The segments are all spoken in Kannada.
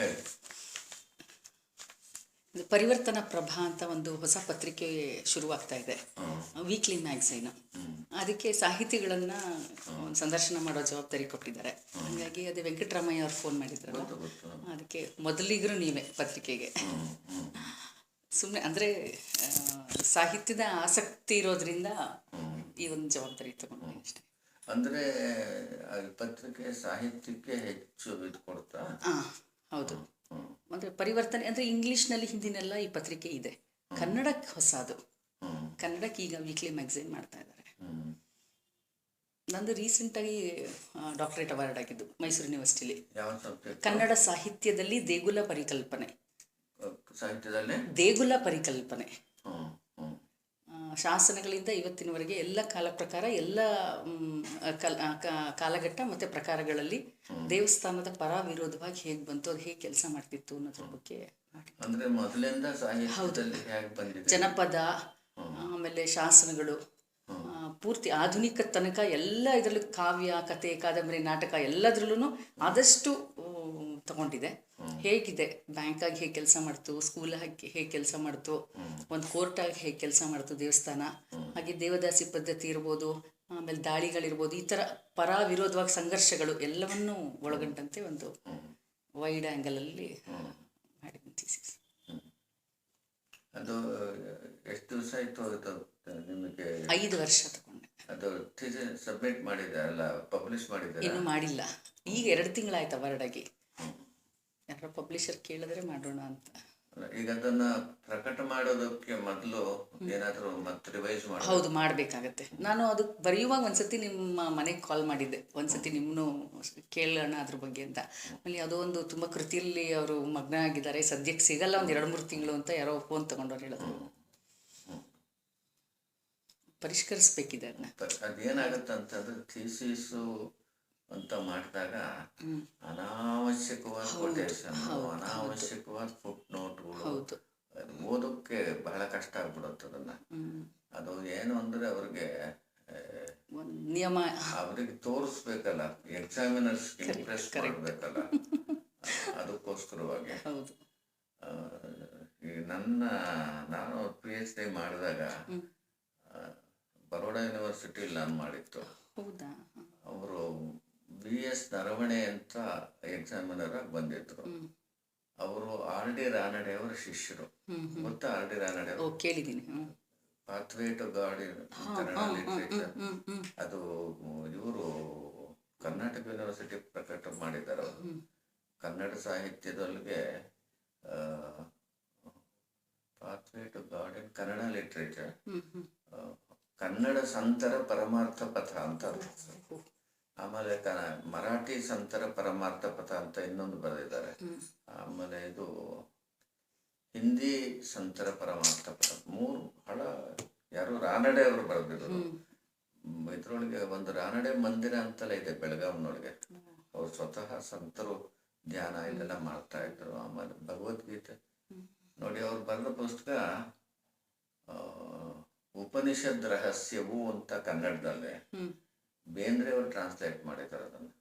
ಹೇಳಿ. ಪರಿವರ್ತನಾ ಪ್ರಭಾ ಅಂತ ಒಂದು ಹೊಸ ಪತ್ರಿಕೆ ಶುರುವಾಗ್ತಾ ಇದೆ, ವೀಕ್ಲಿ ಮ್ಯಾಗ್ಝೈನ್. ಅದಕ್ಕೆ ಸಾಹಿತಿಗಳನ್ನು ಒಂದು ಸಂದರ್ಶನ ಮಾಡೋ ಜವಾಬ್ದಾರಿ ಕೊಟ್ಟಿದ್ದಾರೆ. ಹಾಗಾಗಿ ಅದೇ ವೆಂಕಟರಾಮಯ್ಯ ಅವ್ರು ಫೋನ್ ಮಾಡಿದ್ರಲ್ಲ, ಅದಕ್ಕೆ ಮೊದಲಿಗರು ನೀವೇ ಪತ್ರಿಕೆಗೆ. ಸುಮ್ಮನೆ ಅಂದರೆ ಸಾಹಿತ್ಯದ ಆಸಕ್ತಿ ಇರೋದ್ರಿಂದ ಈ ಒಂದು ಜವಾಬ್ದಾರಿ ತಗೊಂಡಿದ್ದೀನಿ ಅಷ್ಟೇ. ಅಂದರೆ ಪತ್ರಿಕೆ ಸಾಹಿತ್ಯಕ್ಕೆ ಹೆಚ್ಚು ಇದು ಕೊಡ್ತಾ? ಹೌದು. ಅಂದರೆ ಪರಿವರ್ತನೆ ಅಂದರೆ ಇಂಗ್ಲೀಷ್ನಲ್ಲಿ ಹಿಂದಿನೆಲ್ಲ ಈ ಪತ್ರಿಕೆ ಇದೆ, ಕನ್ನಡಕ್ಕೆ ಹೊಸದು. ಕನ್ನಡಕ್ಕೆ ಈಗ ವೀಕ್ಲಿ ಮ್ಯಾಗ್ಝೈನ್ ಮಾಡ್ತಾ ಇದ್ದಾರೆ. ನಂದು ರೀಸೆಂಟಾಗಿ ಡಾಕ್ಟರೇಟ್ ಅವಾರ್ಡ್ ಆಗಿದ್ದು ಮೈಸೂರು ಯೂನಿವರ್ಸಿಟಿಲಿ. ಕನ್ನಡ ಸಾಹಿತ್ಯದಲ್ಲಿ ದೇಗುಲ ಪರಿಕಲ್ಪನೆ. ಸಾಹಿತ್ಯದಲ್ಲಿ ದೇಗುಲ ಪರಿಕಲ್ಪನೆ. ಶಾಸನಗಳಿಂದ ಇವತ್ತಿನವರೆಗೆ ಎಲ್ಲ ಕಾಲ ಪ್ರಕಾರ, ಎಲ್ಲ ಕಾಲಘಟ್ಟ ಮತ್ತು ಪ್ರಕಾರಗಳಲ್ಲಿ ದೇವಸ್ಥಾನದ ಪರ ವಿರೋಧವಾಗಿ ಹೇಗೆ ಬಂತು, ಅದು ಹೇಗೆ ಕೆಲಸ ಮಾಡ್ತಿತ್ತು ಅನ್ನೋದ್ರ ಬಗ್ಗೆ. ಅಂದರೆ ಮೊದಲಿಂದ ಸಾಹಿತ್ಯದಲ್ಲಿ ಹೇಗೆ ಬಂದಿದೆ, ಜನಪದ, ಆಮೇಲೆ ಶಾಸನಗಳು, ಪೂರ್ತಿ ಆಧುನಿಕ ತನಕ ಎಲ್ಲ ಇದರಲ್ಲೂ ಕಾವ್ಯ, ಕತೆ, ಕಾದಂಬರಿ, ನಾಟಕ ಎಲ್ಲದರಲ್ಲೂ ಆದಷ್ಟು ತಗೊಂಡಿದೆ. ಹೇಗಿದೆ ಬ್ಯಾಂಕಾಗಿ ಹೇಗೆ ಕೆಲಸ ಮಾಡ್ತು, ಸ್ಕೂಲಾಗಿ ಹೇಗೆ ಕೆಲಸ ಮಾಡ್ತು, ಒಂದು ಕೋರ್ಟಾಗಿ ಹೇಗೆ ಕೆಲಸ ಮಾಡ್ತು ದೇವಸ್ಥಾನ, ಹಾಗೆ ದೇವದಾಸಿ ಪದ್ಧತಿ ಇರ್ಬೋದು, ಆಮೇಲೆ ದಾಳಿಗಳಿರ್ಬೋದು, ಈ ಥರ ಪರ ವಿರೋಧವಾಗಿ ಸಂಘರ್ಷಗಳು ಎಲ್ಲವನ್ನೂ ಒಳಗೊಂಡಂತೆ ಒಂದು ವೈಡ್ ಆ್ಯಂಗಲಲ್ಲಿ ಮಾಡಿದ್ದೀನಿ ಥೀಸಿಸ್. ಅದು ಎಷ್ಟು ದಿವಸ ಆಯಿತು ಅದು ನಿಮಗೆ? 5 ವರ್ಷ ತಗೊಂಡೆ. ಅದು ಥೀಸಿಸ್ ಸಬ್ಮಿಟ್ ಮಾಡಿದ್ದಾರಲ್ಲ, ಪಬ್ಲಿಷ್ ಮಾಡಿದ್ದಾರೆ? ಇನ್ನೂ ಮಾಡಿಲ್ಲ, ಈಗ 2 ತಿಂಗಳಾಯ್ತು ಅವಾರ್ಡಾಗಿ. ಯಾರೋ ಪಬ್ಲಿಷರ್ ಕೇಳಿದ್ರೆ ಮಾಡೋಣ ಅಂತ. ಈಗ ಅದನ್ನು ಪ್ರಕಟ ಮಾಡೋದಕ್ಕೆ ಮೊದಲು ಏನಾದರೂ ಮತ್ತೆ ರಿವೈಸ್ ಮಾಡಿ? ಹೌದು, ಮಾಡಬೇಕಾಗತ್ತೆ. ನಾನು ಅದು ಬರೆಯುವಾಗ ಒಂದ್ಸತಿ ನಿಮ್ಮ ಮನೆಗೆ ಕಾಲ್ ಮಾಡಿದ್ದೆ, ಒಂದ್ಸತಿ ನಿಮ್ಮನ್ನು ಕೇಳೋಣ ಅದ್ರ ಬಗ್ಗೆ ಅಂತ. ಆಮೇಲೆ ಯಾವುದೋ ಒಂದು ತುಂಬ ಕೃತಿಯಲ್ಲಿ ಅವರು ಮಗ್ನ ಆಗಿದ್ದಾರೆ, ಸದ್ಯಕ್ಕೆ ಸಿಗಲ್ಲ, ಒಂದು 2-3 ತಿಂಗಳು ಅಂತ ಯಾರೋ ಫೋನ್ ತಗೊಂಡವ್ರು ಹೇಳಿದ್ರು. ಪರಿಷ್ಕರಿಸ್ಬೇಕಿದೆ ಅದನ್ನ. ಅದೇನಾಗುತ್ತೆ ಅಂತಂದ್ರೆ ಥೀಸಿಸು ಅಂತ ಮಾಡಿದಾಗ ಅನಾವಶ್ಯಕವಾದ ಕೊಟೇಶನ್, ಅನಾವಶ್ಯಕವಾದ ಫುಟ್ ನೋಟ್ಗಳು, ಓದೋಕ್ಕೆ ಬಹಳ ಕಷ್ಟ ಆಗ್ಬಿಡುತ್ತೆ. ಅದು ಏನು ಅಂದರೆ ಅವ್ರಿಗೆ ನಿಯಮ, ಅವ್ರಿಗೆ ತೋರಿಸ್ಬೇಕಲ್ಲ, ಎಕ್ಸಾಮಿನರ್ಸ್ ಇಂಪ್ರೆಸ್ ಮಾಡಬೇಕಲ್ಲ, ಅದಕ್ಕೋಸ್ಕರವಾಗಿ. ಈಗ ನಾನು PhD ಮಾಡಿದಾಗ ಬರೋಡಾ ಯೂನಿವರ್ಸಿಟಿಲಿ ನಾನು ಮಾಡಿತ್ತು. ಅವರು BS ನರವಣೆ ಅಂತ ಎಕ್ಸಾಮಿನರ್ ಆಗಿ ಬಂದಿದ್ರು. ಅವರು R.D. ರಾನಡೆ ಅವರ ಶಿಷ್ಯರು. ಗೊತ್ತಾ R.D. ರಾನಡೆ? ಕೇಳಿದ್ದೀನಿ. Pathway to God in Kannada literature, ಅದು ಇವರು ಕರ್ನಾಟಕ ಯೂನಿವರ್ಸಿಟಿ ಪ್ರಕಟ ಮಾಡಿದ್ದಾರೆ. ಅವರು ಕನ್ನಡ ಸಾಹಿತ್ಯದೊಳಗೆ pathway to God in Kannada literature, Kannada ಸಂತರ ಪರಮಾರ್ಥ ಪಥ ಅಂತ. ಆಮೇಲೆ ಮರಾಠಿ ಸಂತರ ಪರಮಾರ್ಥ ಪಥ ಅಂತ ಇನ್ನೊಂದು ಬರೆದಿದ್ದಾರೆ. ಆಮೇಲೆ ಇದು ಹಿಂದಿ ಸಂತರ ಪರಮಾರ್ಥ ಪಥ. 3 ಹಳ ಯಾರು ರಾನಡೆ ಅವರು ಬರೆದಿದ್ರು. ಇದ್ರೊಳಗೆ ಒಂದು ರಾನಡೆ ಮಂದಿರ ಅಂತಲೇ ಇದೆ ಬೆಳಗಾವಿನೊಳಗೆ. ಅವ್ರು ಸ್ವತಃ ಸಂತರು ಧ್ಯಾನ ಇದೆಲ್ಲ ಮಾಡ್ತಾ ಇದ್ರು. ಆಮೇಲೆ ಭಗವದ್ಗೀತೆ ನೋಡಿ, ಅವ್ರು ಬರೆದ ಪುಸ್ತಕ ಉಪನಿಷದ್ ರಹಸ್ಯವು ಅಂತ ಕನ್ನಡದಲ್ಲೇ, ಬೇಂದ್ರೆ ಅವರು ಟ್ರಾನ್ಸ್ಲೇಟ್ ಮಾಡಿದ್ದಾರೆ ಅದನ್ನು.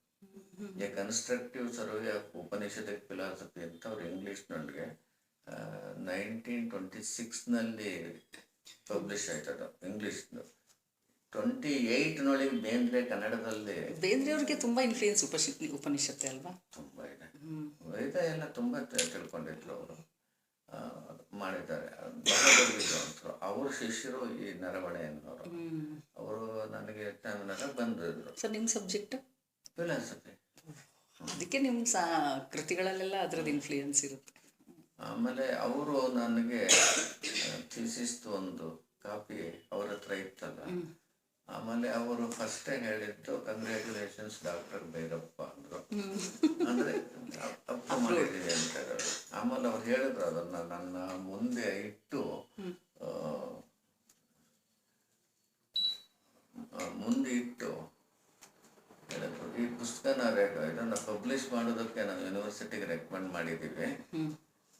A constructive survey of Upanishadic philosophy ಅಂತ ಅವ್ರು ಇಂಗ್ಲೀಷ್ನೊಳಗೆ 1926ನಲ್ಲಿ ಪಬ್ಲಿಷ್ ಆಯ್ತದ. ಇಂಗ್ಲೀಷ್ದು 28ನೊಳಗೆ ಬೇಂದ್ರೆ ಕನ್ನಡದಲ್ಲಿ. ಬೇಂದ್ರೆ ಅವ್ರಿಗೆ ತುಂಬ ಇನ್ಫ್ಲೂಯೆನ್ಸ್ ಉಪನಿಷತ್ತೆ ಅಲ್ವಾ, ತುಂಬ ಇದೆ. ವೇದ ಎಲ್ಲ ತುಂಬ ತಿಳ್ಕೊಂಡಿದ್ರು ಅವರು, ಮಾಡಿದ್ದಾರೆ. ಬಹಳ ದೊಡ್ಡದು ಅಂತರು. ಅವ್ರ ಶಿಷ್ಯರು ಈ ನರವಣೆ ಅನ್ನೋರು. ಅವರು ನನಗೆ ಎಕ್ಸಾಮಿನರ್ ಬಂದಿದ್ರು. ಸರ್, ನಿಮ್ಮ ಸಬ್ಜೆಕ್ಟ್ ಫಿಲಾಸಫಿ, ಅದಕ್ಕೆ ನಿಮ್ಮ ಕೃತಿಗಳಲ್ಲೆಲ್ಲ ಅದರದ್ದು ಇನ್ಫ್ಲೂಯೆನ್ಸ್ ಇರುತ್ತೆ. ಆಮೇಲೆ ಅವರು ನನಗೆ ಥೀಸಿಸ್ದು ಒಂದು ಕಾಪಿ ಅವ್ರ ಹತ್ರ ಇತ್ತಲ್ಲ. ಆಮೇಲೆ ಅವರು ಫಸ್ಟೇ ಹೇಳಿದ್ದು ಕಂಗ್ರ್ಯಾಚುಲೇಷನ್ಸ್ ಡಾಕ್ಟರ್ ಭೈರಪ್ಪ ಅಂದರು. ಅಂದರೆ ತಪ್ಪು ಮಾಡಿದ್ದೀವಿ ಅಂತ ಹೇಳಿ. ಆಮೇಲೆ ಅವ್ರು ಹೇಳಿದ್ರು ಅದನ್ನು ನನ್ನ ಮುಂದೆ ಇಟ್ಟು ಹೇಳಿದ್ರು, ಈ ಪುಸ್ತಕನ ಇದನ್ನು ಪಬ್ಲಿಷ್ ಮಾಡೋದಕ್ಕೆ ನಾವು ಯೂನಿವರ್ಸಿಟಿಗೆ ರೆಕಮೆಂಡ್ ಮಾಡಿದ್ದೀವಿ.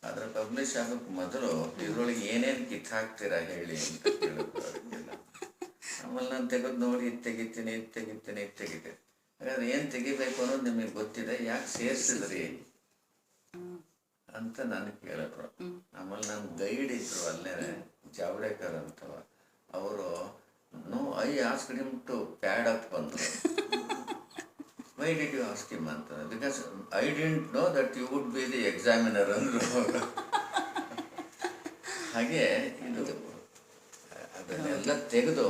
ಆದರೆ ಪಬ್ಲಿಷ್ ಆಗೋಕ್ಕೆ ಮೊದಲು ಇದರೊಳಗೆ ಏನೇನು ಕಿತ್ತಾಕ್ತೀರಾ ಹೇಳಿ ಅಂತ ಹೇಳಿದ್ರು ಅವರಿಗೆಲ್ಲ. ಆಮೇಲೆ ನಾನು ತೆಗೆದು ನೋಡಿ, ಇದು ತೆಗಿತೀನಿ. ಹಾಗಾದ್ರೆ ಏನು ತೆಗಿಬೇಕು ಅನ್ನೋದು ನಿಮಗೆ ಗೊತ್ತಿದೆ, ಯಾಕೆ ಸೇರಿಸಿದ್ರಿ ಅಂತ ನಾನು ಕೇಳಿದ್ರು. ಆಮೇಲೆ ನನ್ನ ಗೈಡ್ ಇದ್ರು ಅಲ್ಲೇ, ಜಾವಡೇಕರ್ ಅಂತವ, ಅವರು no I asked him to pad up ಅಂದರು. Why did you ask him ಅಂತ, because I didn't know that you would be the examiner ಅಂದರು. ಹಾಗೆ ಇದು ಅದನ್ನೆಲ್ಲ ತೆಗೆದು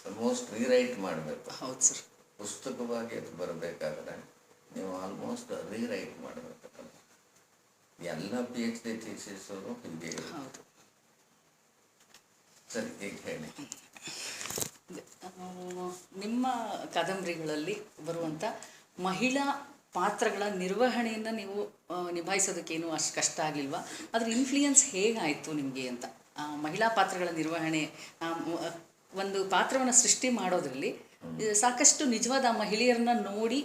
ಆಲ್ಮೋಸ್ಟ್ ರೀರೈಟ್ ಮಾಡಬೇಕು. ಹೌದು ಸರ್. ಪುಸ್ತಕವಾಗಿ ಅದು ಬರಬೇಕಾದ್ರೆ ನೀವು ಆಲ್ಮೋಸ್ಟ್ ರೀರೈಟ್ ಮಾಡಬೇಕು. ಎಲ್ಲ PhD ಥೀಸಿಸರು ಹೀಗೆ. ಹೌದು. ಸರಿ, ಈಗ ಹೇಳಿ. ನಿಮ್ಮ ಕಾದಂಬರಿಗಳಲ್ಲಿ ಬರುವಂಥ ಮಹಿಳಾ ಪಾತ್ರಗಳ ನಿರ್ವಹಣೆಯನ್ನು ನೀವು ನಿಭಾಯಿಸೋದಕ್ಕೇನು ಅಷ್ಟು ಕಷ್ಟ ಆಗಲಿಲ್ವಾ? ಅದ್ರ ಇನ್ಫ್ಲೂಯೆನ್ಸ್ ಹೇಗಾಯಿತು ನಿಮಗೆ ಅಂತ? ಮಹಿಳಾ ಪಾತ್ರಗಳ ನಿರ್ವಹಣೆ, ಒಂದು ಪಾತ್ರವನ್ನು ಸೃಷ್ಟಿ ಮಾಡೋದ್ರಲ್ಲಿ ಸಾಕಷ್ಟು ನಿಜವಾದ ಮಹಿಳೆಯರನ್ನ ನೋಡಿ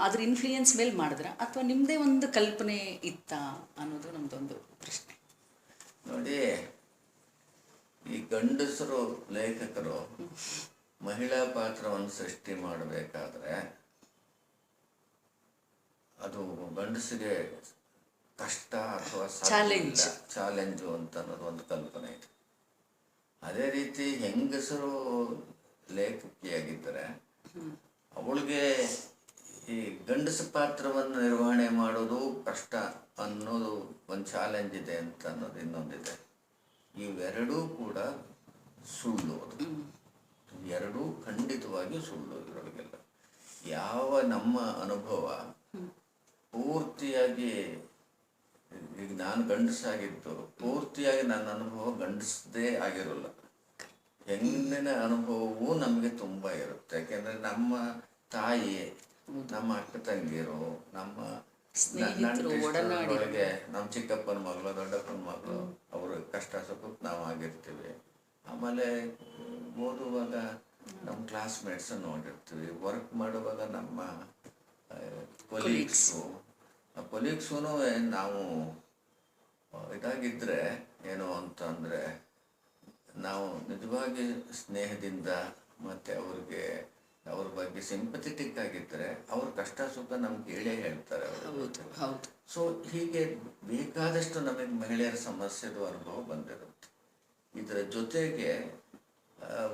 ಅದ್ರ ಇನ್ಫ್ಲೂಯೆನ್ಸ್ ಮೇಲೆ ಮಾಡಿದ್ರ, ಅಥವಾ ನಿಮ್ಮದೇ ಒಂದು ಕಲ್ಪನೆ ಇತ್ತಾ ಅನ್ನೋದು ನಮ್ಮದೊಂದು ಪ್ರಶ್ನೆ. ನೋಡಿ, ಈ ಗಂಡಸರು ಲೇಖಕರು ಮಹಿಳಾ ಪಾತ್ರವನ್ನು ಸೃಷ್ಟಿ ಮಾಡಬೇಕಾದ್ರೆ ಅದು ಗಂಡಸಿಗೆ ಕಷ್ಟ ಅಥವಾ ಚಾಲೆಂಜು ಅಂತ ಅನ್ನೋದು ಒಂದು ಕಲ್ಪನೆ ಇದೆ. ಅದೇ ರೀತಿ ಹೆಂಗಸರು ಲೇಖಕಿಯಾಗಿದ್ದರೆ ಅವಳಿಗೆ ಈ ಗಂಡಸ ಪಾತ್ರವನ್ನು ನಿರ್ವಹಣೆ ಮಾಡೋದು ಕಷ್ಟ ಅನ್ನೋದು ಒಂದು ಚಾಲೆಂಜ್ ಇದೆ ಅಂತ ಅನ್ನೋದು ಇನ್ನೊಂದಿದೆ. ಇವೆರಡೂ ಕೂಡ ಸುಳ್ಳು. ಅದು ಎರಡೂ ಖಂಡಿತವಾಗಿ ಸುಳ್ಳು. ಇದರೊಳಗೆಲ್ಲ ಯಾವ ನಮ್ಮ ಅನುಭವ ಪೂರ್ತಿಯಾಗಿ, ಈಗ ನಾನು ಗಂಡಸಾಗಿದ್ದು ಪೂರ್ತಿಯಾಗಿ ನನ್ನ ಅನುಭವ ಗಂಡಸದೇ ಆಗಿರೋಲ್ಲ. ಹೆಣ್ಣಿನ ಅನುಭವವೂ ನಮಗೆ ತುಂಬ ಇರುತ್ತೆ. ಯಾಕೆಂದರೆ ನಮ್ಮ ತಾಯಿ, ನಮ್ಮ ಅಕ್ಕ ತಂಗಿರು, ನಮ್ಮ ಒಳಗೆ ನಮ್ಮ ಚಿಕ್ಕಪ್ಪನ ಮಗಳು, ದೊಡ್ಡಪ್ಪನ ಮಗಳು, ಅವರು ಕಷ್ಟ ಸುಖಕ್ಕೆ ನಾವು ಆಗಿರ್ತೀವಿ. ಆಮೇಲೆ ಓದುವಾಗ ನಮ್ಮ ಕ್ಲಾಸ್ಮೇಟ್ಸ್ ನೋಡಿರ್ತೀವಿ. ವರ್ಕ್ ಮಾಡುವಾಗ ನಮ್ಮ ಕೊಲೀಗ್ಸು ನಾವು ಇದಾಗಿದ್ದರೆ ಏನು ಅಂತಂದರೆ, ನಾವು ನಿಜವಾಗಿ ಸ್ನೇಹದಿಂದ ಮತ್ತು ಅವ್ರ ಬಗ್ಗೆ ಸಿಂಪಥೆಟಿಕ್ ಆಗಿದ್ದರೆ ಅವ್ರ ಕಷ್ಟ ಸುಖ ನಮ್ಗೆ ಹೇಳ್ತಾರೆ ಅವರು. ಸೊ ಹೀಗೆ ಬೇಕಾದಷ್ಟು ನಮಗೆ ಮಹಿಳೆಯರ ಸಮಸ್ಯೆದು ಅನುಭವ ಬಂದಿರುತ್ತೆ. ಇದರ ಜೊತೆಗೆ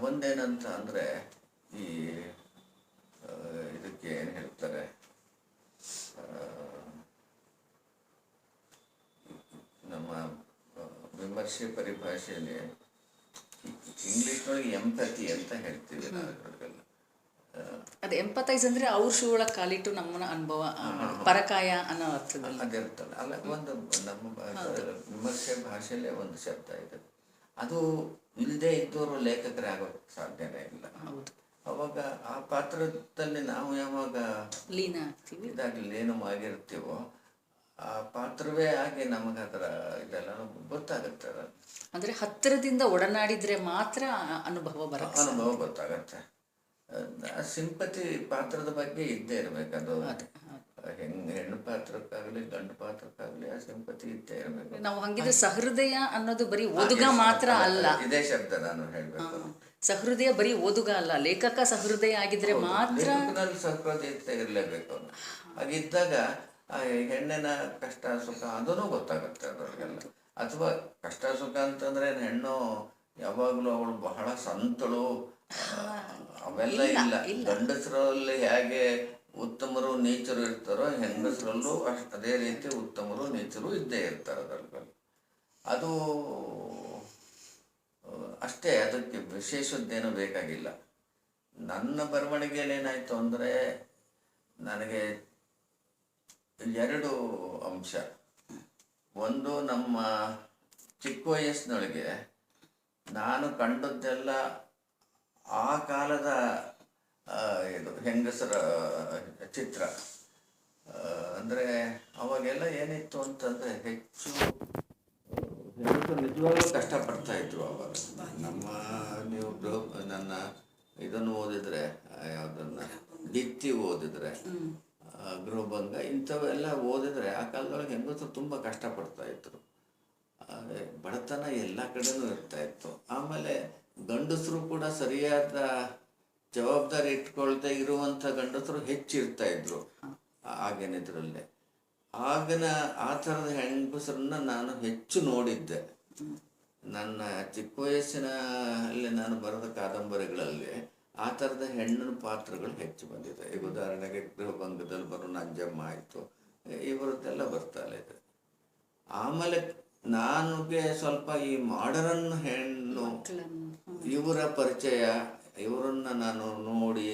ಒಂದೇನಂತ ಅಂದರೆ, ಈ ಇದಕ್ಕೆ ಏನು ಹೇಳ್ತಾರೆ, ನಮ್ಮ ವಿಮರ್ಶೆ ಪರಿಭಾಷೆಯಲ್ಲಿ ಇಂಗ್ಲೀಷ್ನೊಳಗೆ ಎಂಪತಿ ಅಂತ ಹೇಳ್ತೀವಿ ನಾವು. ಇದರೊಳಗೆಲ್ಲ ಅದು ಎಂಪತೈಸ್ ಅಂದರೆ ಅವ್ರ ಶೂಳ ಕಾಲಿಟ್ಟು ನಮ್ಮನ್ನ ಅನುಭವ ಪರಕಾಯ ಅನ್ನೋ ಅರ್ಥದಲ್ಲಿ ಅದಿರ್ತಲ್ಲ. ಅಲ್ಲ, ಒಂದು ನಮ್ಮ ವಿಮರ್ಶೆ ಭಾಷೆಯಲ್ಲೇ ಒಂದು ಶಬ್ದ ಇದೆ. ಅದು ಇಲ್ಲದೆ ಇದ್ದವರು ಲೇಖಕರಾಗೋಕ್ಕೆ ಸಾಧ್ಯನೇ ಇಲ್ಲ. ಅವಾಗ ಆ ಪಾತ್ರದಲ್ಲಿ ನಾವು ಯಾವಾಗ ಲೀನವಾಗಿರ್ತೀವೋ ಆ ಪಾತ್ರವೇ ಆಗಿ ನಮಗೆ ಅದರ ಇದೆಲ್ಲ ಗೊತ್ತಾಗುತ್ತೆ. ಅಂದರೆ ಹತ್ತಿರದಿಂದ ಒಡನಾಡಿದ್ರೆ ಮಾತ್ರ ಅನುಭವ ಗೊತ್ತಾಗತ್ತೆ. ಸಿಂಪತಿ ಪಾತ್ರದ ಬಗ್ಗೆ ಇದ್ದೇ ಇರಬೇಕು. ಅದು ಹೆಣ್ಣು ಪಾತ್ರಕ್ಕಾಗಲಿ ಗಂಡು ಪಾತ್ರಕ್ಕಾಗಲಿ ಆ ಸಿಂಪತಿ ಇದ್ದೇ ಇರಬೇಕು. ನಾವು ಹಂಗಿದ್ರೆ ಸಹೃದಯ ಅನ್ನೋದು ಬರೀ ಓದುಗ ಮಾತ್ರ ಅಲ್ಲ. ಇದೇ ಶಬ್ದ ನಾನು ಹೇಳಬೇಕು. ಸಹೃದಯ ಬರೀ ಓದುಗ ಅಲ್ಲ, ಲೇಖಕ ಸಹೃದಯ ಆಗಿದ್ರೆ ಮಾತ್ರ. ಸಹೃದಯತೆ ಇರಲೇಬೇಕು. ಹಾಗಿದ್ದಾಗ ಆ ಹೆಣ್ಣಿನ ಕಷ್ಟ ಸುಖ ಅದೂ ಗೊತ್ತಾಗುತ್ತೆ ಅದರೊಳಗೆಲ್ಲ. ಅಥವಾ ಕಷ್ಟ ಸುಖ ಅಂತಂದ್ರೆ ಹೆಣ್ಣು ಯಾವಾಗಲೂ ಅವಳು ಬಹಳ ಸಂತಳು ಅವೆಲ್ಲ ಇಲ್ಲ. ಗಂಡಸರಲ್ಲಿ ಹೇಗೆ ಉತ್ತಮರು ನೀಚರು ಇರ್ತಾರೋ ಹೆಂಗಸರಲ್ಲೂ ಅದೇ ರೀತಿ ಉತ್ತಮರು ನೀಚರು ಇದ್ದೇ ಇರ್ತಾರೆ ಅದರಲ್ಲಿ. ಅದು ಅಷ್ಟೇ, ಅದಕ್ಕೆ ವಿಶೇಷದ್ದೇನೂ ಬೇಕಾಗಿಲ್ಲ. ನನ್ನ ಬರವಣಿಗೆಯಲ್ಲಿ ಏನಾಯಿತು ಅಂದರೆ, ನನಗೆ ಎರಡು ಅಂಶ. ಒಂದು, ನಮ್ಮ ಚಿಕ್ಕ ವಯಸ್ಸಿನೊಳಗೆ ನಾನು ಕಂಡದ್ದೆಲ್ಲ ಆ ಕಾಲದ ಇದು ಹೆಂಗಸರ ಚಿತ್ರ. ಅಂದರೆ ಅವಾಗೆಲ್ಲ ಏನಿತ್ತು ಅಂತಂದರೆ, ಹೆಚ್ಚು ಹೆಂಗಸರು ನಿಜವಾಗ್ಲೂ ಕಷ್ಟಪಡ್ತಾ ಇದ್ರು ಅವಾಗ. ನೀವು ನನ್ನ ಇದನ್ನು ಓದಿದರೆ, ಯಾವುದನ್ನು ದಿತ್ತಿ ಓದಿದರೆ, ಗೃಹಭಂಗ ಇಂಥವೆಲ್ಲ ಓದಿದರೆ ಆ ಕಾಲದೊಳಗೆ ಹೆಂಗಸರು ತುಂಬ ಕಷ್ಟಪಡ್ತಾ ಇದ್ರು. ಬಡತನ ಎಲ್ಲ ಕಡೆನೂ ಇರ್ತಾ ಇತ್ತು. ಆಮೇಲೆ ಗಂಡಸರು ಕೂಡ ಸರಿಯಾದ ಜವಾಬ್ದಾರಿ ಇಟ್ಕೊಳ್ತಾ ಇರುವಂಥ ಗಂಡಸರು ಹೆಚ್ಚಿರ್ತಾ ಇದ್ರು ಆಗಿನ ಇದರಲ್ಲೇ. ಆಗಿನ ಆ ಥರದ ಹೆಂಗಸರನ್ನ ನಾನು ಹೆಚ್ಚು ನೋಡಿದ್ದೆ. ನನ್ನ ಚಿಕ್ಕ ವಯಸ್ಸಿನ ಅಲ್ಲಿ ನಾನು ಬರೆದ ಕಾದಂಬರಿಗಳಲ್ಲಿ ಆ ಥರದ ಹೆಣ್ಣಿನ ಪಾತ್ರಗಳು ಹೆಚ್ಚು ಬಂದಿದೆ. ಈಗ ಉದಾಹರಣೆಗೆ ಗೃಹಭಂಗದಲ್ಲಿ ಬರೋ ನಂಜಮ್ಮ ಆಯಿತು, ಇವರದ್ದೆಲ್ಲ ಬರ್ತಾಳೆ ಇದೆ. ಆಮೇಲೆ ನನಗೆ ಸ್ವಲ್ಪ ಈ ಮಾಡರ್ನ್ ಹೆಣ್ಣು ಇವರ ಪರಿಚಯ, ಇವರನ್ನು ನಾನು ನೋಡಿ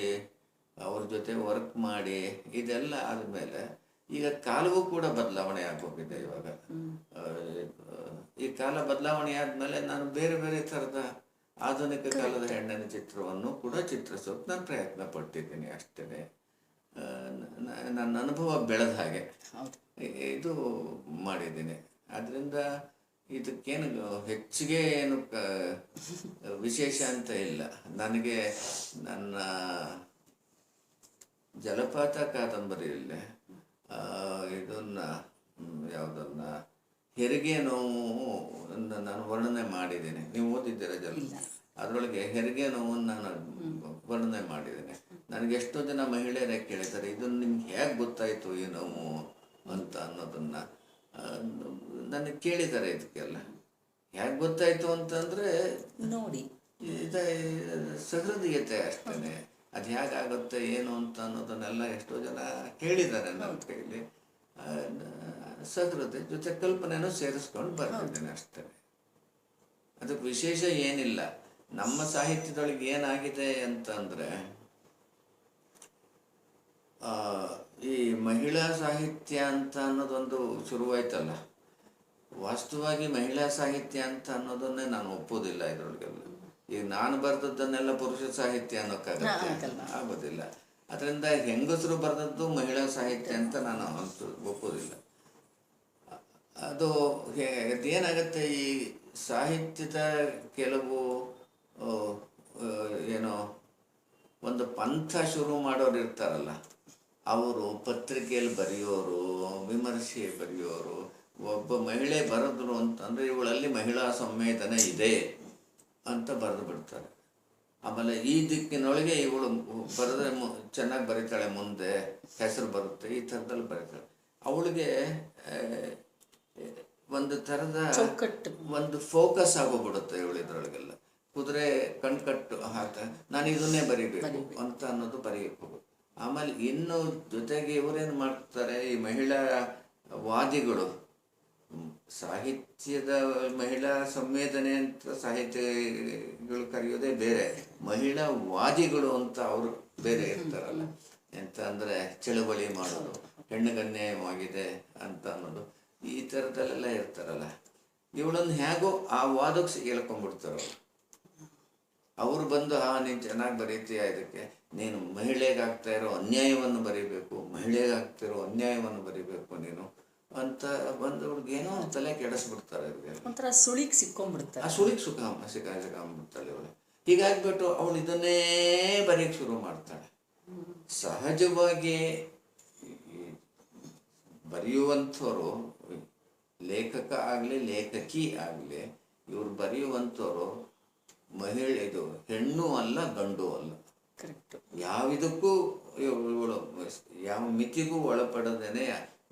ಅವ್ರ ಜೊತೆ ವರ್ಕ್ ಮಾಡಿ ಇದೆಲ್ಲ ಆದಮೇಲೆ ಈಗ ಕಾಲವೂ ಕೂಡ ಬದಲಾವಣೆ ಆಗೋಗಿದೆ. ಇವಾಗ ಈ ಕಾಲ ಬದಲಾವಣೆ ಆದಮೇಲೆ ನಾನು ಬೇರೆ ಬೇರೆ ಥರದ ಆಧುನಿಕ ಕಾಲದ ಹೆಣ್ಣಿನ ಚಿತ್ರವನ್ನು ಕೂಡ ಚಿತ್ರಿಸೋಕೆ ನಾನು ಪ್ರಯತ್ನ ಪಟ್ಟಿದ್ದೀನಿ. ಅಷ್ಟೇ ನನ್ನ ಅನುಭವ ಬೆಳೆದ ಹಾಗೆ ಇದು ಮಾಡಿದ್ದೀನಿ. ಆದ್ದರಿಂದ ಇದಕ್ಕೇನು ಹೆಚ್ಚಿಗೆ ಏನು ವಿಶೇಷ ಅಂತ ಇಲ್ಲ. ನನಗೆ ನನ್ನ ಜಲಪಾತ ಕಾದಂಬರಿಯಲ್ಲಿ ಇದನ್ನು ಯಾವುದನ್ನು ಹೆರಿಗೆ ನೋವು ನಾನು ವರ್ಣನೆ ಮಾಡಿದ್ದೀನಿ. ನೀವು ಓದಿದ್ದೀರ ಅದರೊಳಗೆ ಹೆರಿಗೆ ನೋವನ್ನು ನಾನು ವರ್ಣನೆ ಮಾಡಿದ್ದೇನೆ. ನನಗೆ ಎಷ್ಟೋ ಜನ ಮಹಿಳೆಯರೇ ಕೇಳಿದ್ದಾರೆ, ಇದನ್ನು ನಿಮ್ಗೆ ಹೇಗೆ ಗೊತ್ತಾಯಿತು ಈ ನೋವು ಅಂತ ಅನ್ನೋದನ್ನು ನನಗೆ ಕೇಳಿದ್ದಾರೆ. ಇದಕ್ಕೆಲ್ಲ ಹೇಗೆ ಗೊತ್ತಾಯಿತು ಅಂತಂದರೆ ನೋಡಿ ಇದು ಸಹೃದಯತೆ ಅಷ್ಟೇ. ಅದು ಹೇಗಾಗುತ್ತೆ ಏನು ಅಂತ ಅನ್ನೋದನ್ನೆಲ್ಲ ಎಷ್ಟೋ ಜನ ಕೇಳಿದ್ದಾರೆ ನನ್ನ ಕೈಲಿ. ಸಹೃದಯ ಜೊತೆ ಕಲ್ಪನೆನೂ ಸೇರಿಸ್ಕೊಂಡು ಬರ್ತಿದ್ದೇನೆ ಅಷ್ಟೇ. ಅದಕ್ಕೆ ವಿಶೇಷ ಏನಿಲ್ಲ. ನಮ್ಮ ಸಾಹಿತ್ಯದೊಳಗೆ ಏನಾಗಿದೆ ಅಂತಂದರೆ, ಈ ಮಹಿಳಾ ಸಾಹಿತ್ಯ ಅಂತ ಅನ್ನೋದೊಂದು ಶುರುವಾಯ್ತಲ್ಲ, ವಾಸ್ತವವಾಗಿ ಮಹಿಳಾ ಸಾಹಿತ್ಯ ಅಂತ ಅನ್ನೋದನ್ನೇ ನಾನು ಒಪ್ಪೋದಿಲ್ಲ. ಇದರೊಳಗೆಲ್ಲ ಈಗ ನಾನು ಬರೆದದ್ದನ್ನೆಲ್ಲ ಪುರುಷ ಸಾಹಿತ್ಯ ಅನ್ನೋಕ್ಕಾಗತ್ತೆ, ಆಗೋದಿಲ್ಲ. ಅದರಿಂದ ಹೆಂಗಸರು ಬರೆದದ್ದು ಮಹಿಳಾ ಸಾಹಿತ್ಯ ಅಂತ ನಾನು ಒಪ್ಪೋದಿಲ್ಲ. ಅದು ಅದೇನಾಗುತ್ತೆ, ಈ ಸಾಹಿತ್ಯದ ಕೆಲವು ಏನೋ ಒಂದು ಪಂಥ ಶುರು ಮಾಡೋರು ಇರ್ತಾರಲ್ಲ, ಅವರು ಪತ್ರಿಕೆಯಲ್ಲಿ ಬರೆಯೋರು, ವಿಮರ್ಶೆ ಬರೆಯೋರು, ಒಬ್ಬ ಮಹಿಳೆ ಬರೆದ್ರು ಅಂತಂದರೆ ಇವಳಲ್ಲಿ ಮಹಿಳಾ ಸಂವೇದನೆ ಇದೆ ಅಂತ ಬರೆದು ಬಿಡ್ತಾರೆ. ಆಮೇಲೆ ಈ ದಿಕ್ಕಿನೊಳಗೆ ಇವಳು ಬರೆದ್ರೆ ಚೆನ್ನಾಗಿ ಬರೀತಾಳೆ, ಮುಂದೆ ಹೆಸರು ಬರುತ್ತೆ, ಈ ಥರದಲ್ಲಿ ಬರೀತಾಳೆ. ಅವಳಿಗೆ ಒಂದು ಥರದ ಒಂದು ಫೋಕಸ್ ಆಗೋಗ್ಬಿಡುತ್ತೆ ಇವಳು. ಇದರೊಳಗೆಲ್ಲ ಕುದುರೆ ಕಣ್ಕಟ್ಟು ಹಾಕ ನಾನು ಇದನ್ನೇ ಬರೀಬೇಕು ಅಂತ ಅನ್ನೋದು ಬರೆಯಬೇಕು. ಆಮೇಲೆ ಇನ್ನು ಜೊತೆಗೆ ಇವರೇನು ಮಾಡ್ತಾರೆ, ಈ ಮಹಿಳಾ ವಾದಿಗಳು, ಸಾಹಿತ್ಯದ ಮಹಿಳಾ ಸಂವೇದನೆ ಅಂತ ಸಾಹಿತ್ಯಗಳು ಕರೆಯೋದೇ ಬೇರೆ, ಮಹಿಳಾ ವಾದಿಗಳು ಅಂತ ಅವರು ಬೇರೆ ಇರ್ತಾರಲ್ಲ. ಎಂತ ಅಂದರೆ ಚಳುವಳಿ ಮಾಡೋದು, ಹೆಣ್ಣಿಗೆ ಅನ್ಯಾಯವಾಗಿದೆ ಅಂತ ಅನ್ನೋದು, ಈ ಥರದಲ್ಲೆಲ್ಲ ಇರ್ತಾರಲ್ಲ. ಇವಳನ್ನು ಹೇಗೋ ಆ ವಾದಕ್ಕೆ ಹೇಳ್ಕೊಂಡ್ಬಿಡ್ತಾರೆ ಅವರು ಬಂದು, ನೀನು ಚೆನ್ನಾಗಿ ಬರೀತೀಯ, ಇದಕ್ಕೆ ನೀನು ಮಹಿಳೆಗಾಗ್ತಾ ಇರೋ ಅನ್ಯಾಯವನ್ನು ಬರೀಬೇಕು, ಮಹಿಳೆಗಾಗ್ತಿರೋ ಅನ್ಯಾಯವನ್ನು ಬರೀಬೇಕು ನೀನು ಅಂತ ಬಂದು ಅವ್ರಿಗೆ ಏನೋ ತಲೆ ಕೆಡಿಸ್ಬಿಡ್ತಾರೆ. ಒಂಥರ ಸುಳಿಗೆ ಸಿಕ್ಕೊಂಡ್ಬಿಡ್ತಾರೆ. ಆ ಸುಳಿಗೆ ಸಿಕ್ಕಾಬಿಡ್ತಾಳೆ ಇವಳು. ಹೀಗಾಗ್ಬಿಟ್ಟು ಅವಳು ಇದನ್ನೇ ಬರೆಯಕ್ಕೆ ಶುರು ಮಾಡ್ತಾಳೆ. ಸಹಜವಾಗಿ ಬರೆಯುವಂಥವ್ರು, ಲೇಖಕ ಆಗಲಿ ಲೇಖಕಿ ಆಗಲಿ, ಇವ್ರು ಬರೆಯುವಂಥವ್ರು ಇದು ಹೆಣ್ಣು ಅಲ್ಲ ಗಂಡು ಅಲ್ಲ, ಯಾವಿದಕ್ಕೂ ಇವಳು ಯಾವ ಮಿತಿಗೂ ಒಳಪಡದೇನೆ